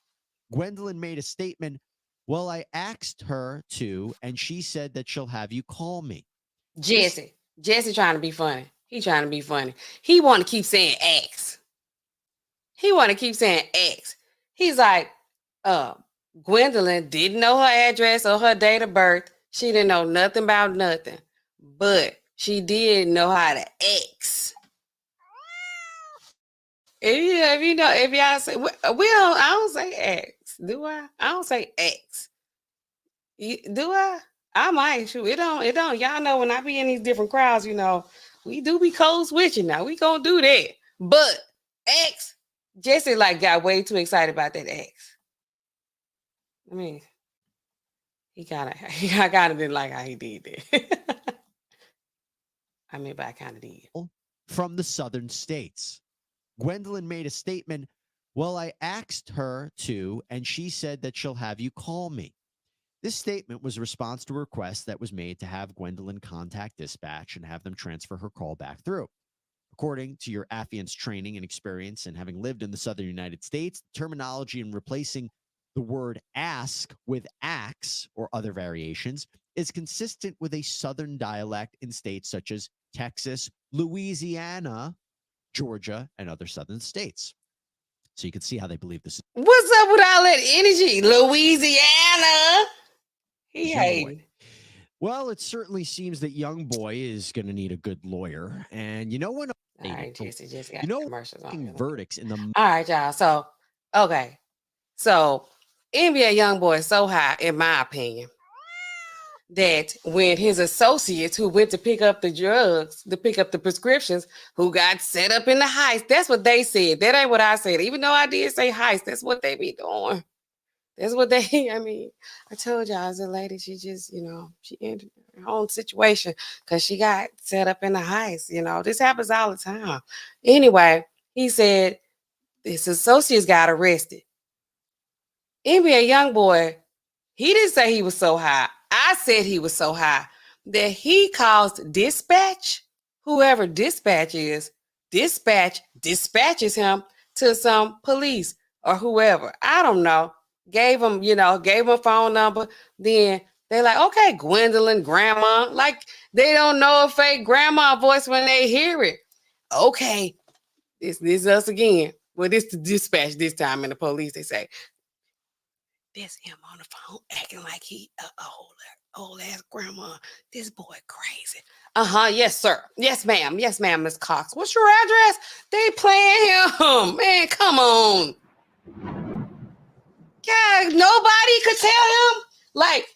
Gwendolyn made a statement, well, I asked her to, and she said that she'll have you call me. Jesse trying to be funny. He trying to be funny. He want to keep saying X. He want to keep saying X. He's like, Gwendolyn didn't know her address or her date of birth. She didn't know nothing about nothing. But she did know how to X. If y'all say, I don't say X. Do I? I don't say X. Do I? I might. Shoot, it don't. Y'all know when I be in these different crowds, we do be code switching now. We gonna do that. But X, Jesse got way too excited about that X. I mean, I kind of didn't like how he did that. But I kind of did. From the southern states. Gwendolyn made a statement. Well, I asked her to, and she said that she'll have you call me. This statement was a response to a request that was made to have Gwendolyn contact dispatch and have them transfer her call back through. According to your affiant's training and experience and having lived in the southern United States, terminology in replacing the word ask with ax or other variations is consistent with a southern dialect in states such as Texas, Louisiana, Georgia, and other southern states. So you can see how they believe this. What's up with all that energy? Louisiana. He hating. Well, it certainly seems that YoungBoy is going to need a good lawyer. And you know what? All right, Jesse got commercials on. Verdicts in the. All right, y'all. So, okay. So, NBA YoungBoy is so high, in my opinion, that when his associates who went to pick up the drugs, to pick up the prescriptions, who got set up in the heist, that's what they said. That ain't what I said. Even though I did say heist, that's what they be doing. That's what they, I told y'all, as a lady, she just, she ended her own situation because she got set up in the heist. This happens all the time. Anyway, he said his associates got arrested. NBA YoungBoy, he didn't say he was so high. I said he was so high that he caused dispatch, whoever dispatch is, dispatches him to some police or whoever. I don't know. Gave him a phone number. Then they're like, okay, Gwendolyn, grandma. Like, they don't know a fake grandma voice when they hear it. Okay, this is us again. Well, this the dispatch this time in the police. They say, there's him on the phone acting like he old ass grandma. This boy crazy. Yes, sir. Yes, ma'am. Yes, ma'am, Miss Cox. What's your address? They playing him. Man, come on. Yeah, nobody could tell him. Like,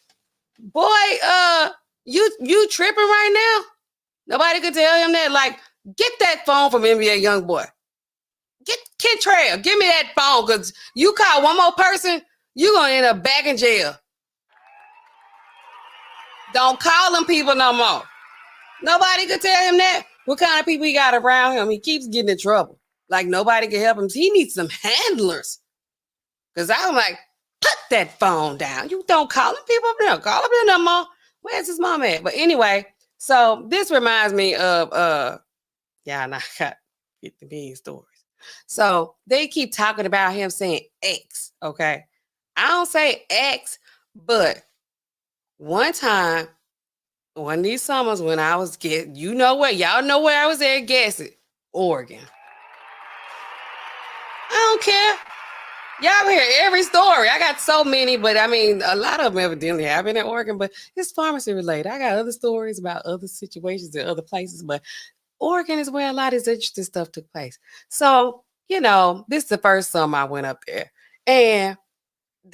boy, you tripping right now? Nobody could tell him that. Like, get that phone from NBA YoungBoy. Get Kentrell. Give me that phone, because you call one more person, you're going to end up back in jail. Don't call them people no more. Nobody could tell him that. What kind of people he got around him? He keeps getting in trouble. Like, nobody can help him. He needs some handlers. Because I'm like, put that phone down. You don't call them people up there. Call them no more. Where's his mom at? But anyway, so this reminds me of, I got 50 million stories. So they keep talking about him saying X, okay? I don't say X, but one time, one of these summers when I was y'all know where I was at, guess it, Oregon. I don't care. Y'all hear every story. I got so many, but a lot of them evidently have been in Oregon, but it's pharmacy related. I got other stories about other situations in other places, but Oregon is where a lot of this interesting stuff took place. So, this is the first summer I went up there. And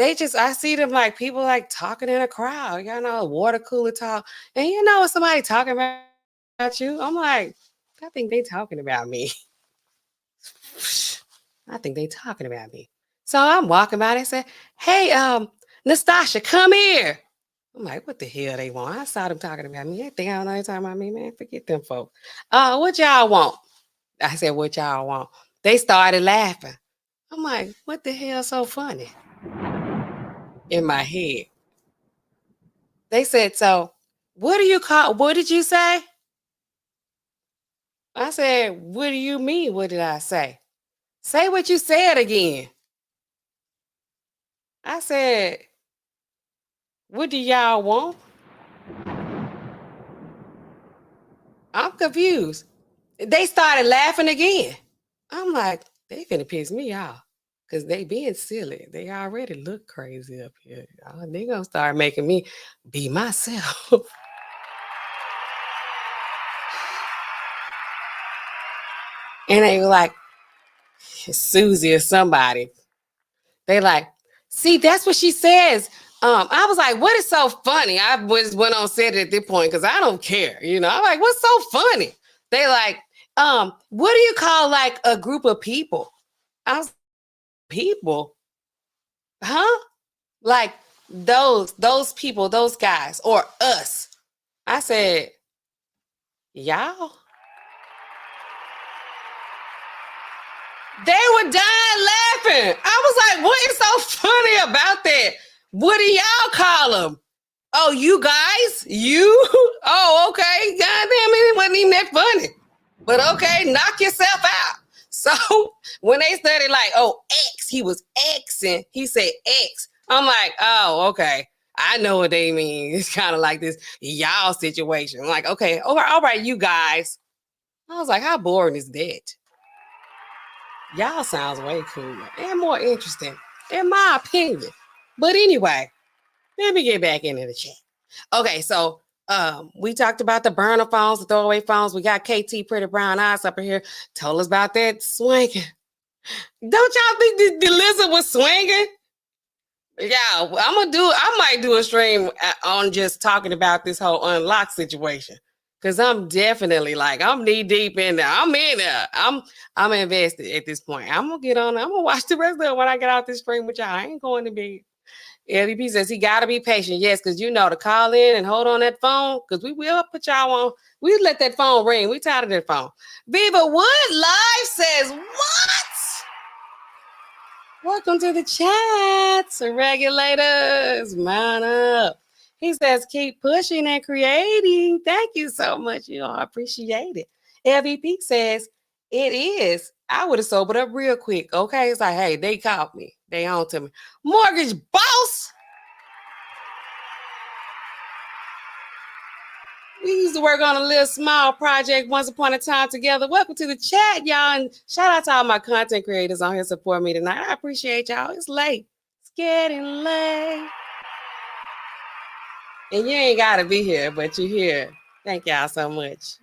I see them like people like talking in a crowd, water cooler talk. And when somebody talking about you, I'm like, I think they talking about me. I think they talking about me. So I'm walking by and say, hey, Nastasha, come here. I'm like, what the hell they want? I saw them talking about me. They think I don't know they're talking about me, man. Forget them folks. What y'all want? I said, what y'all want? They started laughing. I'm like, what the hell so funny? In my head. They said, so what did you say? I said, what do you mean? What did I say? Say what you said again. I said, what do y'all want? I'm confused. They started laughing again. I'm like, they finna piss me off. Cause they being silly. They already look crazy up here. They gonna start making me be myself. And they were like, Susie or somebody. They like, see, that's what she says. I was like, what is so funny? I was went on said it at this point because I don't care. I'm like, what's so funny? They like, what do you call like a group of people? I was people, huh? Like those people, those guys, or us. I said, y'all. They were dying laughing. I was like, what is so funny about that? What do y'all call them? Oh, you guys? You? Oh, okay. God damn it wasn't even that funny. But okay, knock yourself out. So when they started like, oh, X, he was Xing. He said X. I'm like, oh, okay. I know what they mean. It's kind of like this y'all situation. I'm like, okay, all right, you guys. I was like, how boring is that? Y'all sounds way cooler and more interesting, in my opinion. But anyway, let me get back into the chat. Okay, so we talked about the burner phones, the throwaway phones. We got KT Pretty Brown Eyes up in here. Told us about that swinging. Don't y'all think the lizard was swinging? Yeah, I might do a stream on just talking about this whole unlock situation. Cause I'm definitely like, I'm knee deep in there. I'm in there. I'm invested at this point. I'm gonna get on. I'm gonna watch the rest of it when I get out this stream with y'all. I ain't going to be. LVP says he gotta be patient. Yes, because to call in and hold on that phone. Because we will put y'all on. We let that phone ring. We tired of that phone. Viva Wood Live says what? Welcome to the chats, regulators. Mount up. He says, keep pushing and creating. Thank you so much. I appreciate it. LVP says, it is. I would have sobered up real quick. Okay. It's like, hey, they caught me. They on to me. Mortgage boss. We used to work on a little small project once upon a time together. Welcome to the chat, y'all. And shout out to all my content creators on here supporting me tonight. I appreciate y'all. It's late. It's getting late. And you ain't got to be here, but you're here. Thank y'all so much.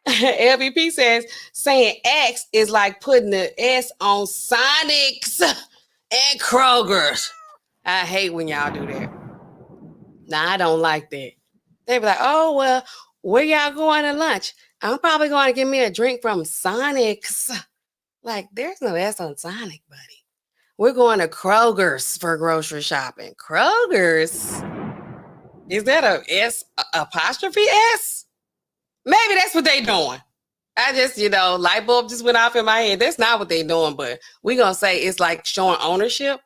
LVP says, saying X is like putting the S on Sonics and Kroger's. I hate when y'all do that. Nah, I don't like that. They be like, oh, well, where y'all going to lunch? I'm probably going to get me a drink from Sonic's. Like, there's no S on Sonic, buddy. We're going to Kroger's for grocery shopping. Kroger's? Is that a S apostrophe S? Maybe that's what they doing. I just, light bulb just went off in my head. That's not what they doing, but we going to say it's like showing ownership.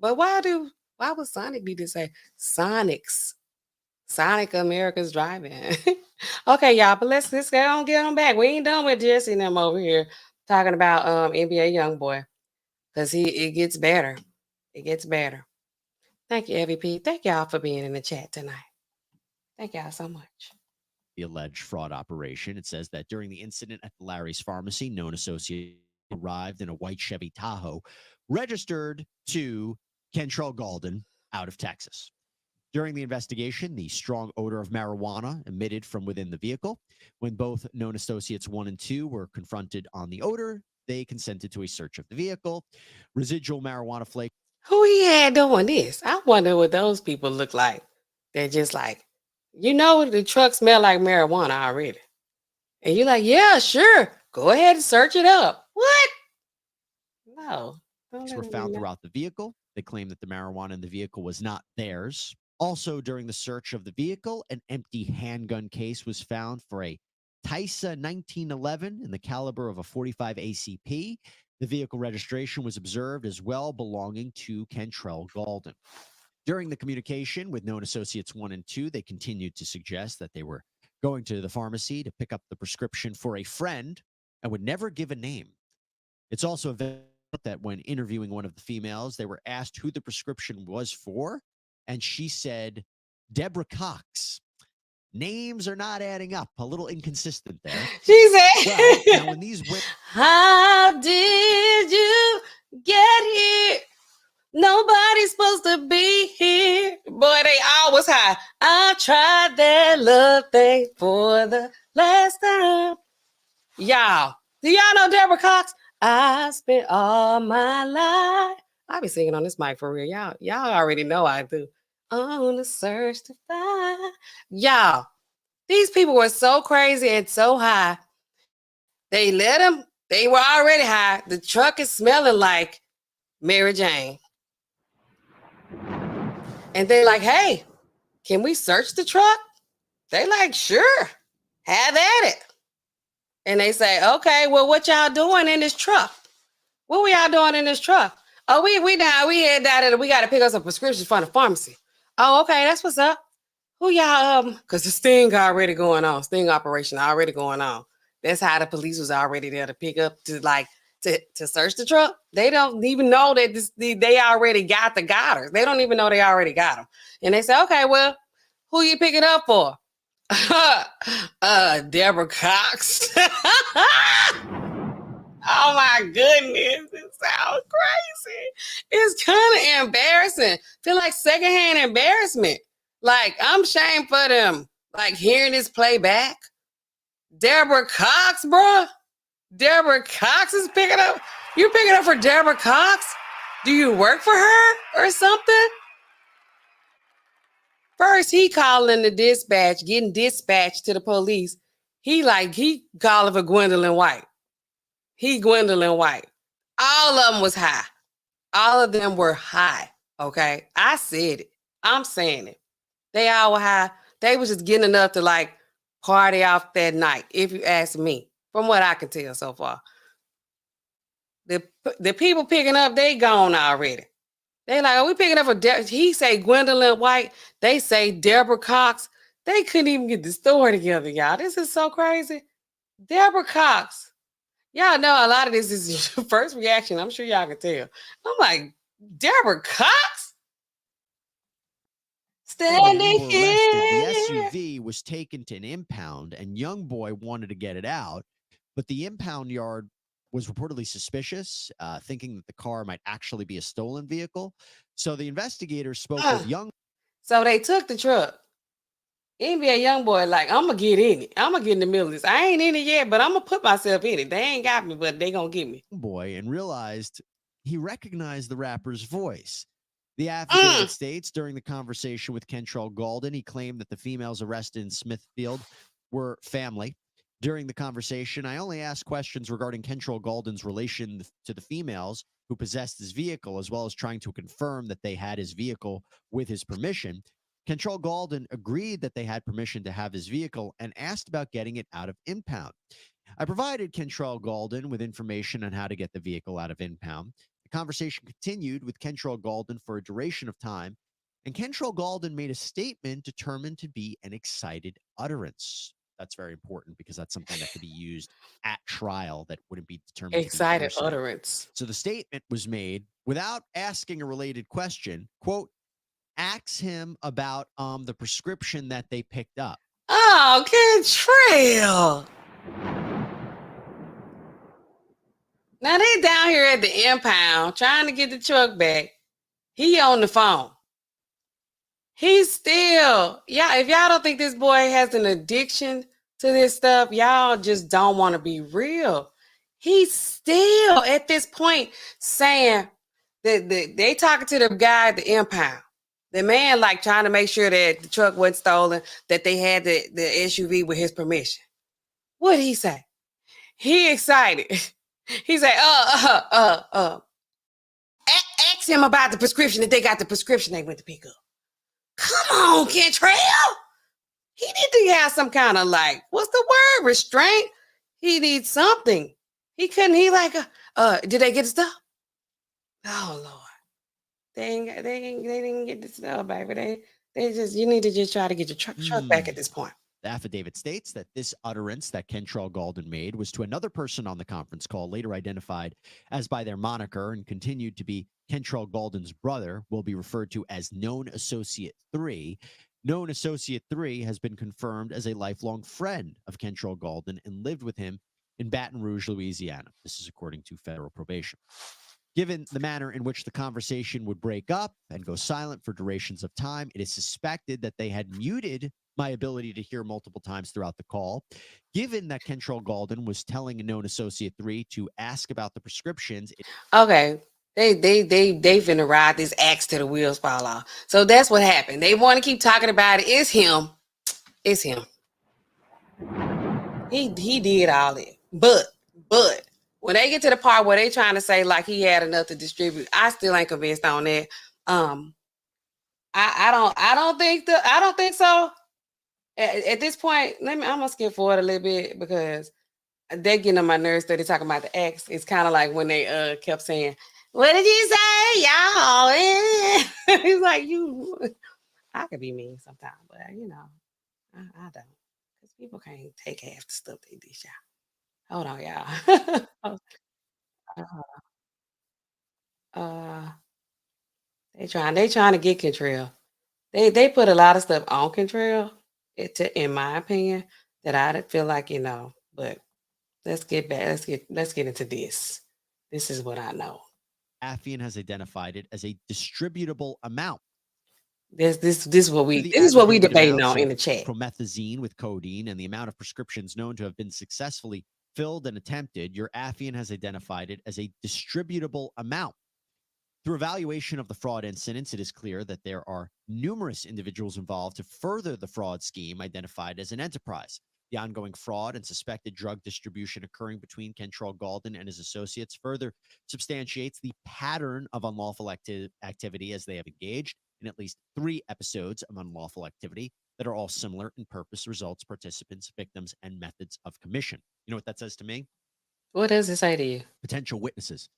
But why would Sonic need to say Sonic's? Sonic America's driving. Okay, y'all, but let's go on, get on back. We ain't done with Jesse and them over here talking about NBA YoungBoy. Because it gets better. It gets better. Thank you, LVP. Thank y'all for being in the chat tonight. Thank y'all so much. The alleged fraud operation. It says that during the incident at the Larry's Pharmacy, known associate arrived in a white Chevy Tahoe, registered to Kentrell Gaulden out of Texas. During the investigation, the strong odor of marijuana emitted from within the vehicle. When both known associates 1 and 2 were confronted on the odor, they consented to a search of the vehicle. Residual marijuana flakes. Who he had doing this? I wonder what those people look like. They're just like, the truck smell like marijuana already. And you're like, yeah, sure. Go ahead and search it up. What? No. Were found throughout the vehicle. They claim that the marijuana in the vehicle was not theirs. Also, during the search of the vehicle, an empty handgun case was found for a Tysa 1911 in the caliber of a .45 ACP. The vehicle registration was observed as well, belonging to Kentrell Gaulden. During the communication with known associates 1 and 2, they continued to suggest that they were going to the pharmacy to pick up the prescription for a friend and would never give a name. It's also evident that when interviewing one of the females, they were asked who the prescription was for, and she said, Deborah Cox. Names are not adding up. A little inconsistent there. She said, Well, now when these women, how did you get here? Nobody's supposed to be here. Boy, they always high. I tried that love thing for the last time. Y'all, do y'all know Deborah Cox? I spent all my life. I be singing on this mic for real. Y'all already know I do. On the search to find. Y'all, these people were so crazy and so high. They let them. They were already high. The truck is smelling like Mary Jane. And they're like, hey, can we search the truck? They like, sure, have at it. And they say, okay, well, what y'all doing in this truck? What we y'all doing in this truck? Oh, we head down and we got to pick up some prescriptions from the pharmacy. Oh, okay, that's what's up. Who y'all, because the sting already going on, sting operation already going on. That's how the police was already there to pick up, to search the truck. They don't even know that they already got the gotters. They don't even know they already got them. And they say, okay, well, who you picking up for? Deborah Cox. Oh my goodness, it sounds crazy. It's kind of embarrassing. Feel like secondhand embarrassment. Like, I'm ashamed for them. Like, hearing this playback. Deborah Cox, bruh. Deborah Cox is picking up. You picking up for Deborah Cox? Do you work for her or something? First, he calling the dispatch, getting dispatched to the police. He calling for Gwendolyn White. He Gwendolyn White. All of them was high. All of them were high. Okay. I said it. I'm saying it. They all were high. They was just getting enough to party off that night, if you ask me, from what I can tell so far. The people picking up, they gone already. They like, are we picking up he say Gwendolyn White. They say Deborah Cox. They couldn't even get the story together, y'all. This is so crazy. Deborah Cox. Y'all know a lot of this is your first reaction. I'm sure y'all can tell. I'm like, Deborah Cox? Standing here. The SUV was taken to an impound, and YoungBoy wanted to get it out, but the impound yard was reportedly suspicious, thinking that the car might actually be a stolen vehicle. So the investigators spoke with Young. So they took the truck. NBA YoungBoy, like, I'm going to get in it. I'm going to get in the middle of this. I ain't in it yet, but I'm going to put myself in it. They ain't got me, but they going to get me. Boy, and realized he recognized the rapper's voice. The affidavit states during the conversation with Kentrell Gaulden, he claimed that the females arrested in Smithfield were family. During the conversation, I only asked questions regarding Kentrell Gaulden's relation to the females who possessed his vehicle, as well as trying to confirm that they had his vehicle with his permission. Kentrell Gaulden agreed that they had permission to have his vehicle and asked about getting it out of impound. I provided Kentrell Gaulden with information on how to get the vehicle out of impound. The conversation continued with Kentrell Gaulden for a duration of time, and Kentrell Gaulden made a statement determined to be an excited utterance. That's very important because that's something that could be used at trial that wouldn't be determined. Excited utterance. So the statement was made without asking a related question. Quote, ask him about the prescription that they picked up. Oh, Kentrell. Now they down here at the impound trying to get the truck back. He on the phone. He's still, if y'all don't think this boy has an addiction to this stuff, y'all just don't want to be real. He's still at this point saying that they talking to the guy at the impound. The man trying to make sure that the truck wasn't stolen, that they had the SUV with his permission. What did he say? He excited. He said, ask him about the prescription, that they got the prescription they went to pick up. Come on, Kentrell. He need to have some kind of what's the word? Restraint. He needs something. He did they get the stuff? Oh Lord. They didn't get the stuff, baby. You need to just try to get your truck back at this point. The affidavit states that this utterance that Kentrell Gaulden made was to another person on the conference call, later identified as by their moniker and continued to be Kentrell Gaulden's brother, will be referred to as Known Associate 3. Known Associate 3 has been confirmed as a lifelong friend of Kentrell Gaulden and lived with him in Baton Rouge, Louisiana. This is according to federal probation. Given the manner in which the conversation would break up and go silent for durations of time, it is suspected that they had muted my ability to hear multiple times throughout the call. Given that Kentrell Gaulden was telling a known Associate 3 to ask about the prescriptions. Okay. They finna ride this axe till the wheels fall off. So that's what happened. They want to keep talking about it. It's him. It's him. He did all it. But when they get to the part where they trying to say like he had enough to distribute, I still ain't convinced on that. I don't think so. At this point, I'm gonna skip forward a little bit because they're getting on my nerves that they're talking about the ex. It's kind of like when they kept saying, "What did you say, y'all?" He's like, "You." I could be mean sometimes, but you know, I don't, because people can't take half the stuff they dish out. Hold on, y'all. Oh, uh, they trying to get Kentrell. They put a lot of stuff on Kentrell, in my opinion, that I feel like, you know. But let's get back. Let's get into this. This is what I know. Affian has identified it as a distributable amount. This is what we debating on in the chat. Promethazine with codeine and the amount of prescriptions known to have been successfully filled and attempted, your Affian has identified it as a distributable amount. Through evaluation of the fraud incidents, it is clear that there are numerous individuals involved to further the fraud scheme identified as an enterprise. The ongoing fraud and suspected drug distribution occurring between Kentrell Gaulden and his associates further substantiates the pattern of unlawful activity, as they have engaged in at least 3 episodes of unlawful activity that are all similar in purpose, results, participants, victims, and methods of commission. You know what that says to me? What does it say to you? Potential witnesses,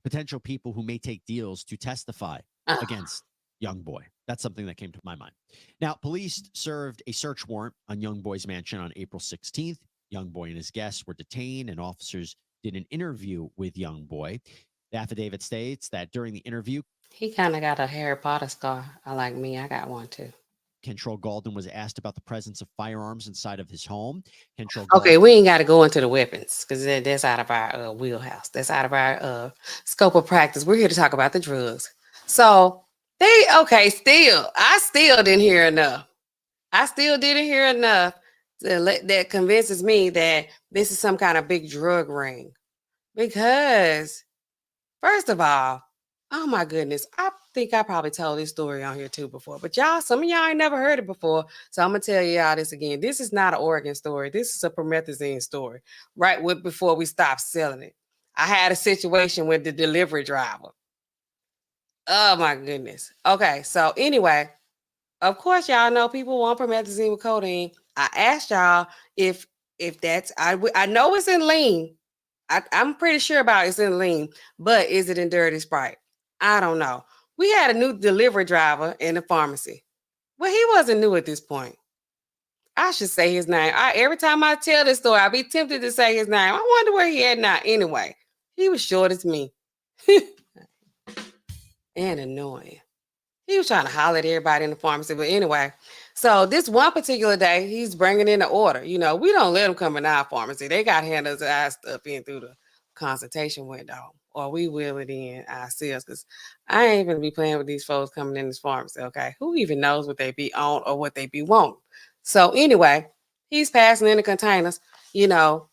potential people who may take deals to testify against YoungBoy. That's something that came to my mind. Now, police served a search warrant on YoungBoy's mansion on April 16th. YoungBoy and his guests were detained, and officers did an interview with YoungBoy. The affidavit states that during the interview, he kind of got a Harry Potter scar. I like me. I got one too. Kentrell Gaulden was asked about the presence of firearms inside of his home. Okay, we ain't got to go into the weapons because that's out of our wheelhouse. That's out of our scope of practice. We're here to talk about the drugs. So I still didn't hear enough. That convinces me that this is some kind of big drug ring. Because, first of all, oh my goodness, I think I probably told this story on here too before, but some of y'all ain't never heard it before. So I'm gonna tell y'all this again. This is not an Oregon story. This is a Promethazine story, right? Before we stopped selling it. I had a situation with the delivery driver. Oh my goodness. Okay, so anyway, of course, y'all know people want Promethazine with codeine. I asked y'all if that's, I know it's in lean. I'm pretty sure about it's in lean, but is it in dirty Sprite? I don't know. We had a new delivery driver in the pharmacy. Well, he wasn't new at this point. I should say his name. Every time I tell this story, I be tempted to say his name. I wonder where he at now. Anyway, he was short as me. And annoying. He was trying to holler at everybody in the pharmacy. But anyway, so this one particular day, he's bringing in the order. You know, we don't let them come in our pharmacy. They got to hand us our stuff in through the consultation window, or we will it in ourselves, because I ain't going to be playing with these folks coming in this pharmacy, okay? Who even knows what they be on or what they be wanting? So anyway, he's passing in the containers. You know,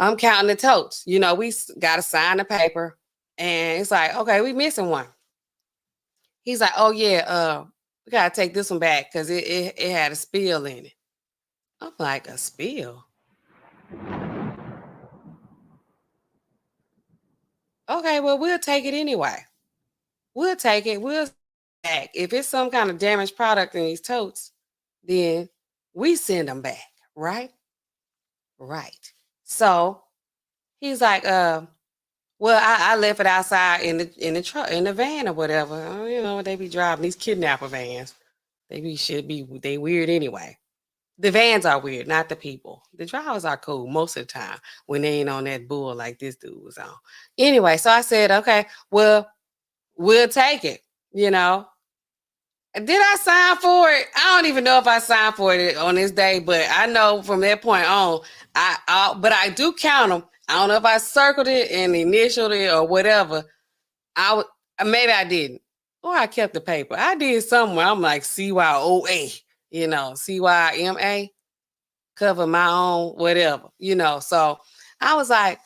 I'm counting the totes. You know, we got to sign the paper. And it's like, okay, we missing one. He's like, oh yeah, we gotta take this one back because it had a spill in it. I'm like, a spill? Okay, well, we'll take it anyway. We'll take it. We'll back. If it's some kind of damaged product in these totes, then we send them back, right? Right. So he's like, well, I left it outside in the truck, in the van or whatever. You know, they be driving these kidnapper vans. They weird anyway. The vans are weird, not the people. The drivers are cool most of the time when they ain't on that bull like this dude was on. Anyway, so I said, okay, well, we'll take it, you know. Did I sign for it? I don't even know if I signed for it on this day, but I know from that point on, but I do count them. I don't know if I circled it and initialed it or whatever. Maybe I didn't, or I kept the paper. I did somewhere. I'm like CYOA, CYMA, cover my own whatever, So I was like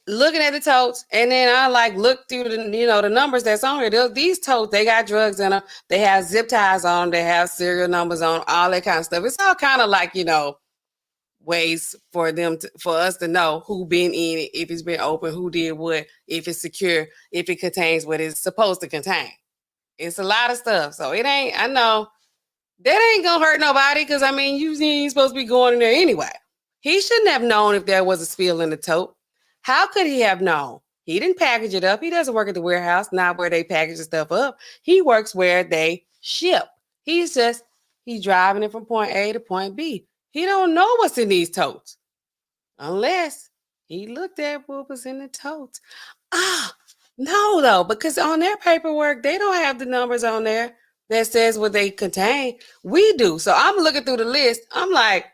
looking at the totes, and then I like looked through the numbers that's on here. These totes, they got drugs in them. They have zip ties on them. They have serial numbers on them, all that kind of stuff. It's all kind of like ways for us to know who been in it, if it's been open, who did what, if it's secure, if it contains what it's supposed to contain. It's a lot of stuff. So it ain't. I know that ain't gonna hurt nobody because you ain't supposed to be going in there anyway. He shouldn't have known if there was a spill in the tote. How could he have known? He didn't package it up. He doesn't work at the warehouse, not where they package the stuff up. He works where they ship. He's driving it from point A to point B. He don't know what's in these totes unless he looked at what was in the totes. No, though, because on their paperwork, they don't have the numbers on there that says what they contain. We do. So I'm looking through the list. I'm like,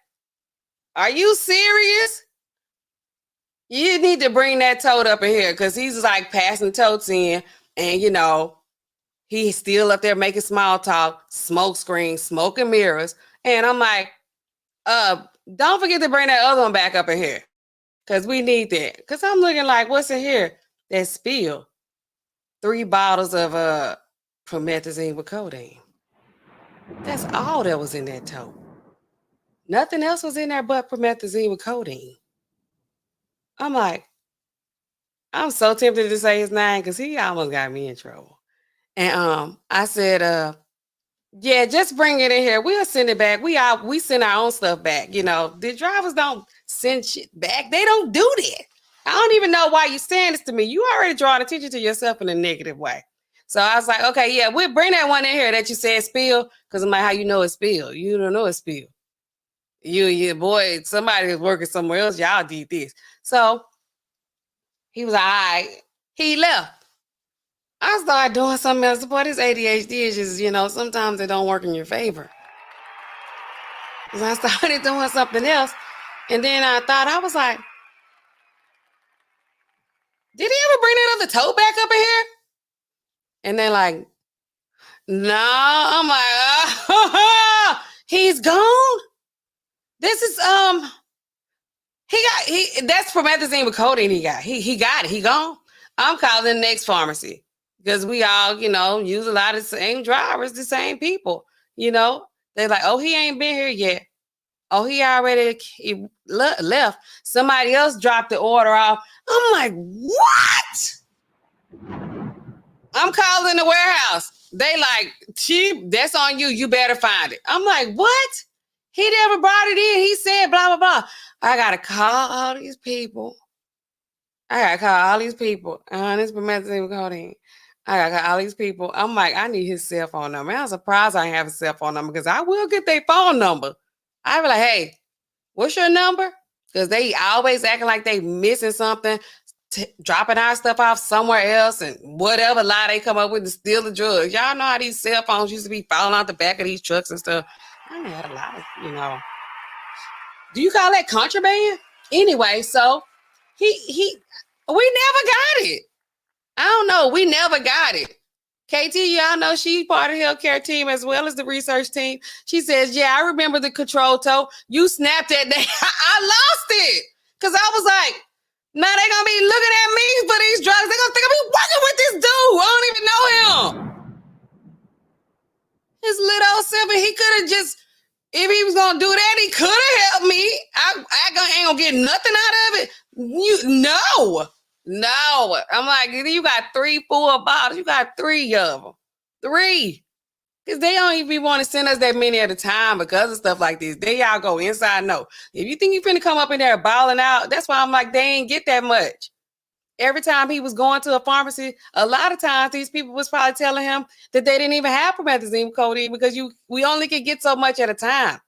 are you serious? You need to bring that tote up in here because he's like passing totes in and, he's still up there making small talk, smoke screens, smoke and mirrors. And I'm like, don't forget to bring that other one back up in here because we need that. Because I'm looking like, what's in here? That spill. 3 bottles of Promethazine with codeine. That's all that was in that tote. Nothing else was in there but Promethazine with codeine. I'm like, I'm so tempted to say his name because he almost got me in trouble. And I said, yeah, just bring it in here. We'll send it back. We send our own stuff back. The drivers don't send shit back. They don't do that. I don't even know why you're saying this to me. You already drawing attention to yourself in a negative way. So I was like, okay, yeah, we'll bring that one in here that you said spill. Because I'm like, how you know it's spill? You don't know it's spill. Boy, somebody is working somewhere else. Y'all did this. So he was like, all right. He left. I started doing something else. Boy, this ADHD is just, sometimes it don't work in your favor. Because I started doing something else. And then I was like, did he ever bring that other tote back up in here? And they're like, no. I'm like, he's gone? This is, that's Promethazine with codeine he got. He got it. He gone. I'm calling the next pharmacy because we all, use a lot of the same drivers, the same people, They're like, oh, he ain't been here yet. Oh, he already left. Somebody else dropped the order off. I'm like, what? I'm calling the warehouse. They like, Chief, that's on you. You better find it. I'm like, what? He never brought it in. He said blah, blah, blah. I got to call all these people. This Promethazine with codeine. I got to call all these people. I'm like, I need his cell phone number. I'm surprised I ain't have a cell phone number because I will get their phone number. I be like, hey, what's your number? Because they always acting like they missing something, dropping our stuff off somewhere else and whatever lie they come up with to steal the drugs. Y'all know how these cell phones used to be falling out the back of these trucks and stuff. I had a lot of, Do you call that contraband? Anyway, so we never got it. I don't know. We never got it. KT, y'all know she's part of the healthcare team as well as the research team. She says, yeah, I remember the control tote. You snapped that day. I lost it. Because I was like, now they're going to be looking at me for these drugs. They're going to think I'm working with this dude. I don't even know him. His little silver, he could have just, if he was going to do that, he could have helped me. I ain't going to get nothing out of it. No. I'm like, you got 3 full bottles. You got 3 of them. 3. Because they don't even want to send us that many at a time because of stuff like this. They y'all go inside no. If you think you're finna come up in there balling out, that's why I'm like, they ain't get that much. Every time he was going to a pharmacy, a lot of times these people was probably telling him that they didn't even have Promethazine codeine because we only could get so much at a time.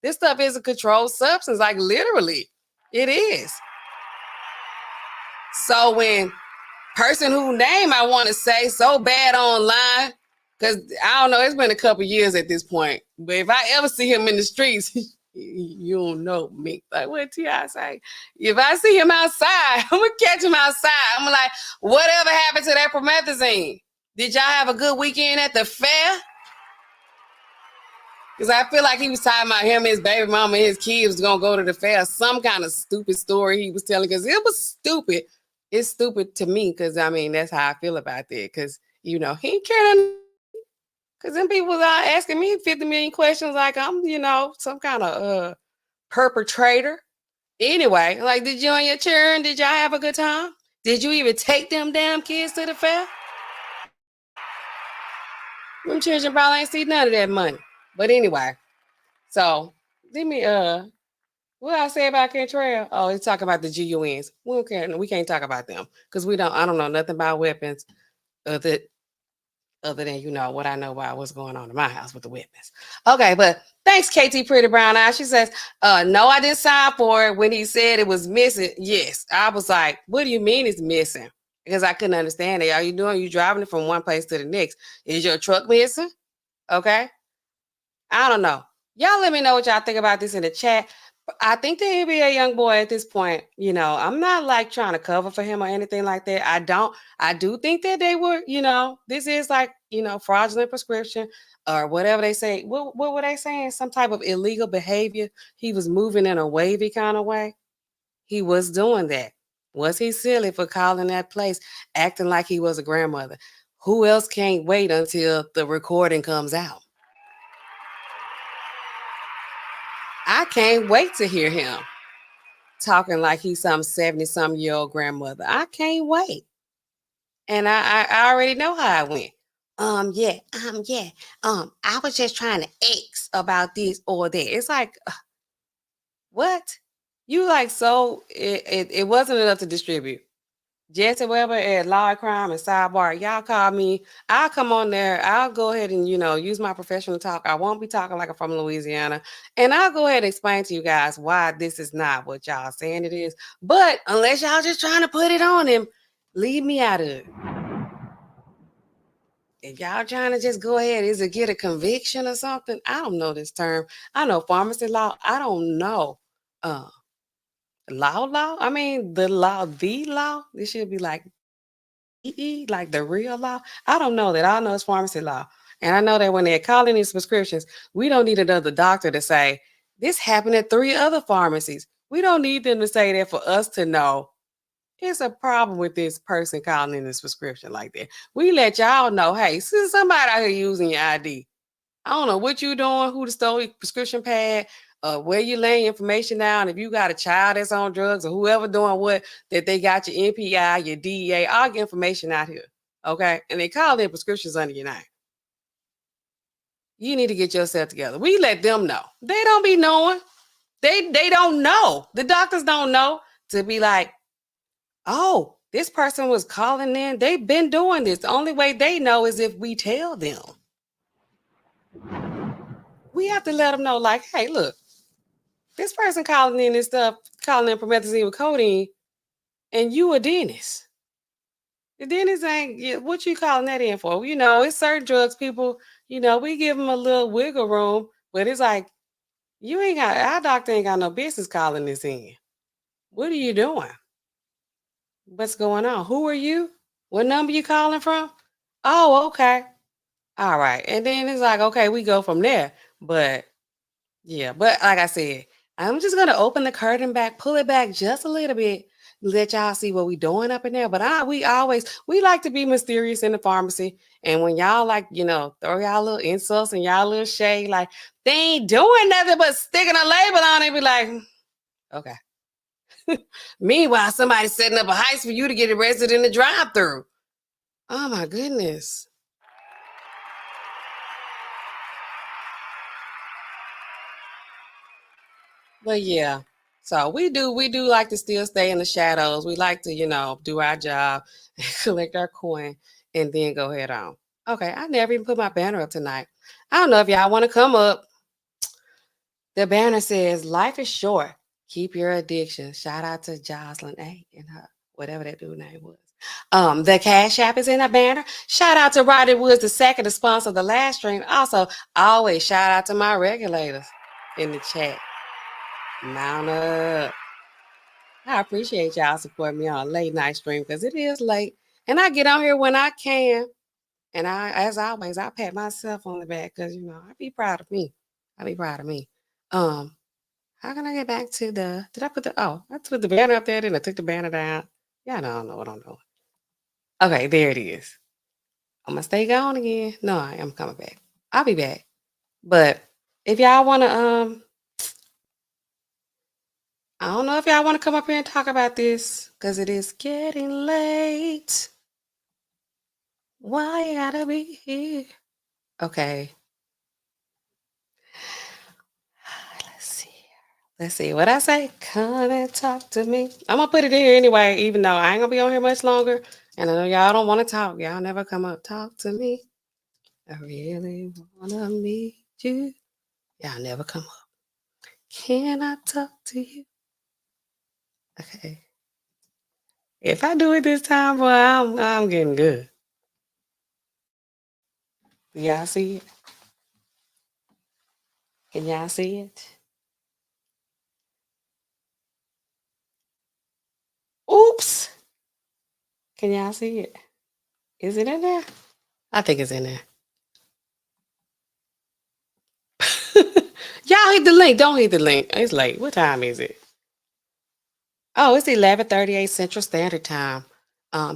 This stuff is a controlled substance, like literally. It is. So when person whose name I want to say so bad online Because I don't know, it's been a couple years at this point. But if I ever see him in the streets, you don't know me. Like, what T.I. say? If I see him outside, I'm going to catch him outside. I'm like, whatever happened to that promethazine? Did y'all have a good weekend at the fair? Because I feel like he was talking about him, his baby mama, and his kids was going to go to the fair. Some kind of stupid story he was telling, because it was stupid. It's stupid to me, because, I mean, that's how I feel about that. Because, you know, he ain't caring. Because then people are asking me 50 million questions like I'm, you know, some kind of perpetrator. Anyway, like, did you and your children, did y'all have a good time? Did you even take them damn kids to the fair? Them children probably ain't see none of that money. But anyway, so let me what I say about Kentrell? Oh, he's talking about the GUNs. We can't talk about them because I don't know nothing about weapons other than, you know, what I know about what's going on in my house with the weapons. Okay, but thanks, KT Pretty Brown Eye. She says, no, I didn't sign for it when he said it was missing. Yes. I was like, what do you mean it's missing? Because I couldn't understand it. Are you driving it from one place to the next? Is your truck missing? Okay. I don't know. Y'all let me know what y'all think about this in the chat. I think the NBA YoungBoy at this point, you know, I'm not like trying to cover for him or anything like that. I do think that they were, you know, this is like, you know, fraudulent prescription or whatever they say. What were they saying? Some type of illegal behavior. He was moving in a wavy kind of way. He was doing that. Was he silly for calling that place, acting like he was a grandmother? Who else can't wait until the recording comes out? I can't wait to hear him talking like he's some 70-some-year-old grandmother. I can't wait. And I already know how it went. Yeah. I was just trying to ask about this or that. It's like, what? You like, so it wasn't enough to distribute. Jesse Weber at Law and Crime and Sidebar, y'all call me. I'll come on there. I'll go ahead and, you know, use my professional talk. I won't be talking like I'm from Louisiana. And I'll go ahead and explain to you guys why this is not what y'all saying it is. But unless y'all just trying to put it on him, leave me out of it. If y'all trying to just go ahead, is it get a conviction or something? I don't know this term. I know pharmacy law. I don't know. Law? I mean, the law. This should be like like the real law. I don't know that. I know it's pharmacy law. And I know that when they're calling these prescriptions, we don't need another doctor to say, this happened at 3 other pharmacies. We don't need them to say that for us to know it's a problem with this person calling in this prescription like that. We let y'all know, hey, see somebody out here using your ID. I don't know what you doing, who stole your prescription pad, where you laying information down. If you got a child that's on drugs or whoever doing what, that they got your NPI, your DEA, all your information out here. Okay. And they call their prescriptions under your name. You need to get yourself together. We let them know. They don't be knowing. They don't know. The doctors don't know to be like, oh, this person was calling in. They've been doing this. The only way they know is if we tell them. We have to let them know, like, hey, look, this person calling in this stuff, calling in promethazine with codeine, and you a dentist. The dentist ain't, what you calling that in for? You know, it's certain drugs, people, you know, we give them a little wiggle room, but it's like, our doctor ain't got no business calling this in. What are you doing? What's going on? Who are you? What number you calling from? Oh, okay. All right. And then it's like, okay, we go from there. But yeah, but like I said, I'm just gonna open the curtain back, pull it back just a little bit, let y'all see what we doing up in there. But we like to be mysterious in the pharmacy. And when y'all like, you know, throw y'all little insults and y'all little shade, like they ain't doing nothing but sticking a label on it, be like, okay. Meanwhile, somebody's setting up a heist for you to get arrested in the drive-through. Oh my goodness. But yeah, so we do like to still stay in the shadows. We like to, you know, do our job, collect our coin, and then go head on. Okay, I never even put my banner up tonight. I don't know if y'all want to come up. The banner says, "Life is short. Keep your addiction." Shout out to Jocelyn A and her whatever that dude name was. The Cash App is in the banner. Shout out to Roddy Woods, the second to sponsor the last stream. Also, always shout out to my regulators in the chat. Mount up. I appreciate y'all supporting me on a late night stream because it is late. And I get on here when I can. And as always, I pat myself on the back because, I be proud of me. How can I get back to did I put I put the banner up there, then I took the banner down. Yeah, I don't know what I'm doing. Okay, there it is. I'm gonna stay gone again. No, I am coming back. I'll be back. But if y'all wanna I don't know if y'all wanna come up here and talk about this because it is getting late. Why you gotta be here? Okay. Let's see what I say. Come and talk to me. I'm gonna put it in here anyway, even though I ain't gonna be on here much longer. And I know y'all don't want to talk. Y'all never come up. Talk to me. I really wanna meet you. Y'all never come up. Can I talk to you? Okay. If I do it this time, boy, I'm getting good. Y'all see it? Can y'all see it? Oops. Can y'all see it? Is it in there? I think it's in there. Y'all hit the link. Don't hit the link. It's late. What time is it? Oh, it's 11:38 Central Standard Time.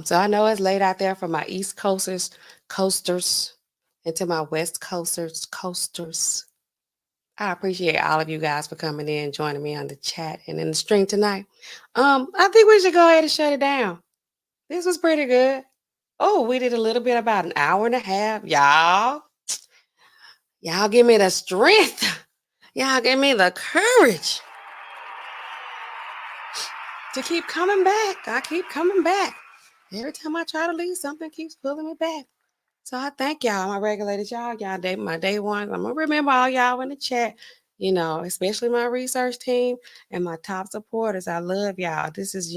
So I know it's late out there for my East Coasters, and to my West Coasters. I appreciate all of you guys for coming in, joining me on the chat and in the stream tonight. I think we should go ahead and shut it down. This was pretty good. Oh, we did a little bit about an hour and a half. Y'all give me the strength. Y'all give me the courage to keep coming back. I keep coming back. Every time I try to leave, something keeps pulling me back. So I thank y'all, my regulators, y'all my day one. I'm gonna remember all y'all in the chat, especially my research team and my top supporters. I love y'all. This is,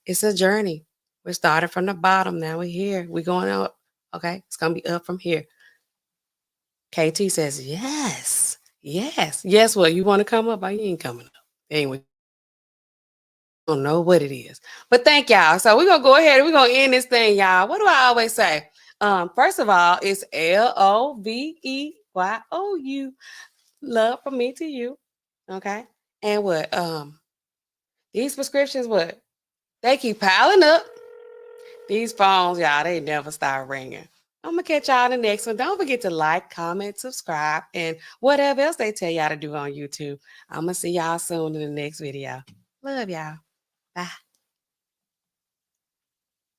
it's a journey. We're starting from the bottom. Now we're here. We're going up. Okay, it's gonna be up from here. KT says yes. Well, you want to come up? You ain't coming up. Anyway. I don't know what it is, but thank y'all. So we're gonna go ahead and we're gonna end this thing, y'all. What do I always say? First of all, it's LOVEYOU, love from me to you. Okay, and what? These prescriptions, what? They keep piling up. These phones, y'all, they never start ringing. I'm gonna catch y'all in the next one. Don't forget to like, comment, subscribe, and whatever else they tell y'all to do on YouTube. I'm gonna see y'all soon in the next video. Love y'all. Bye.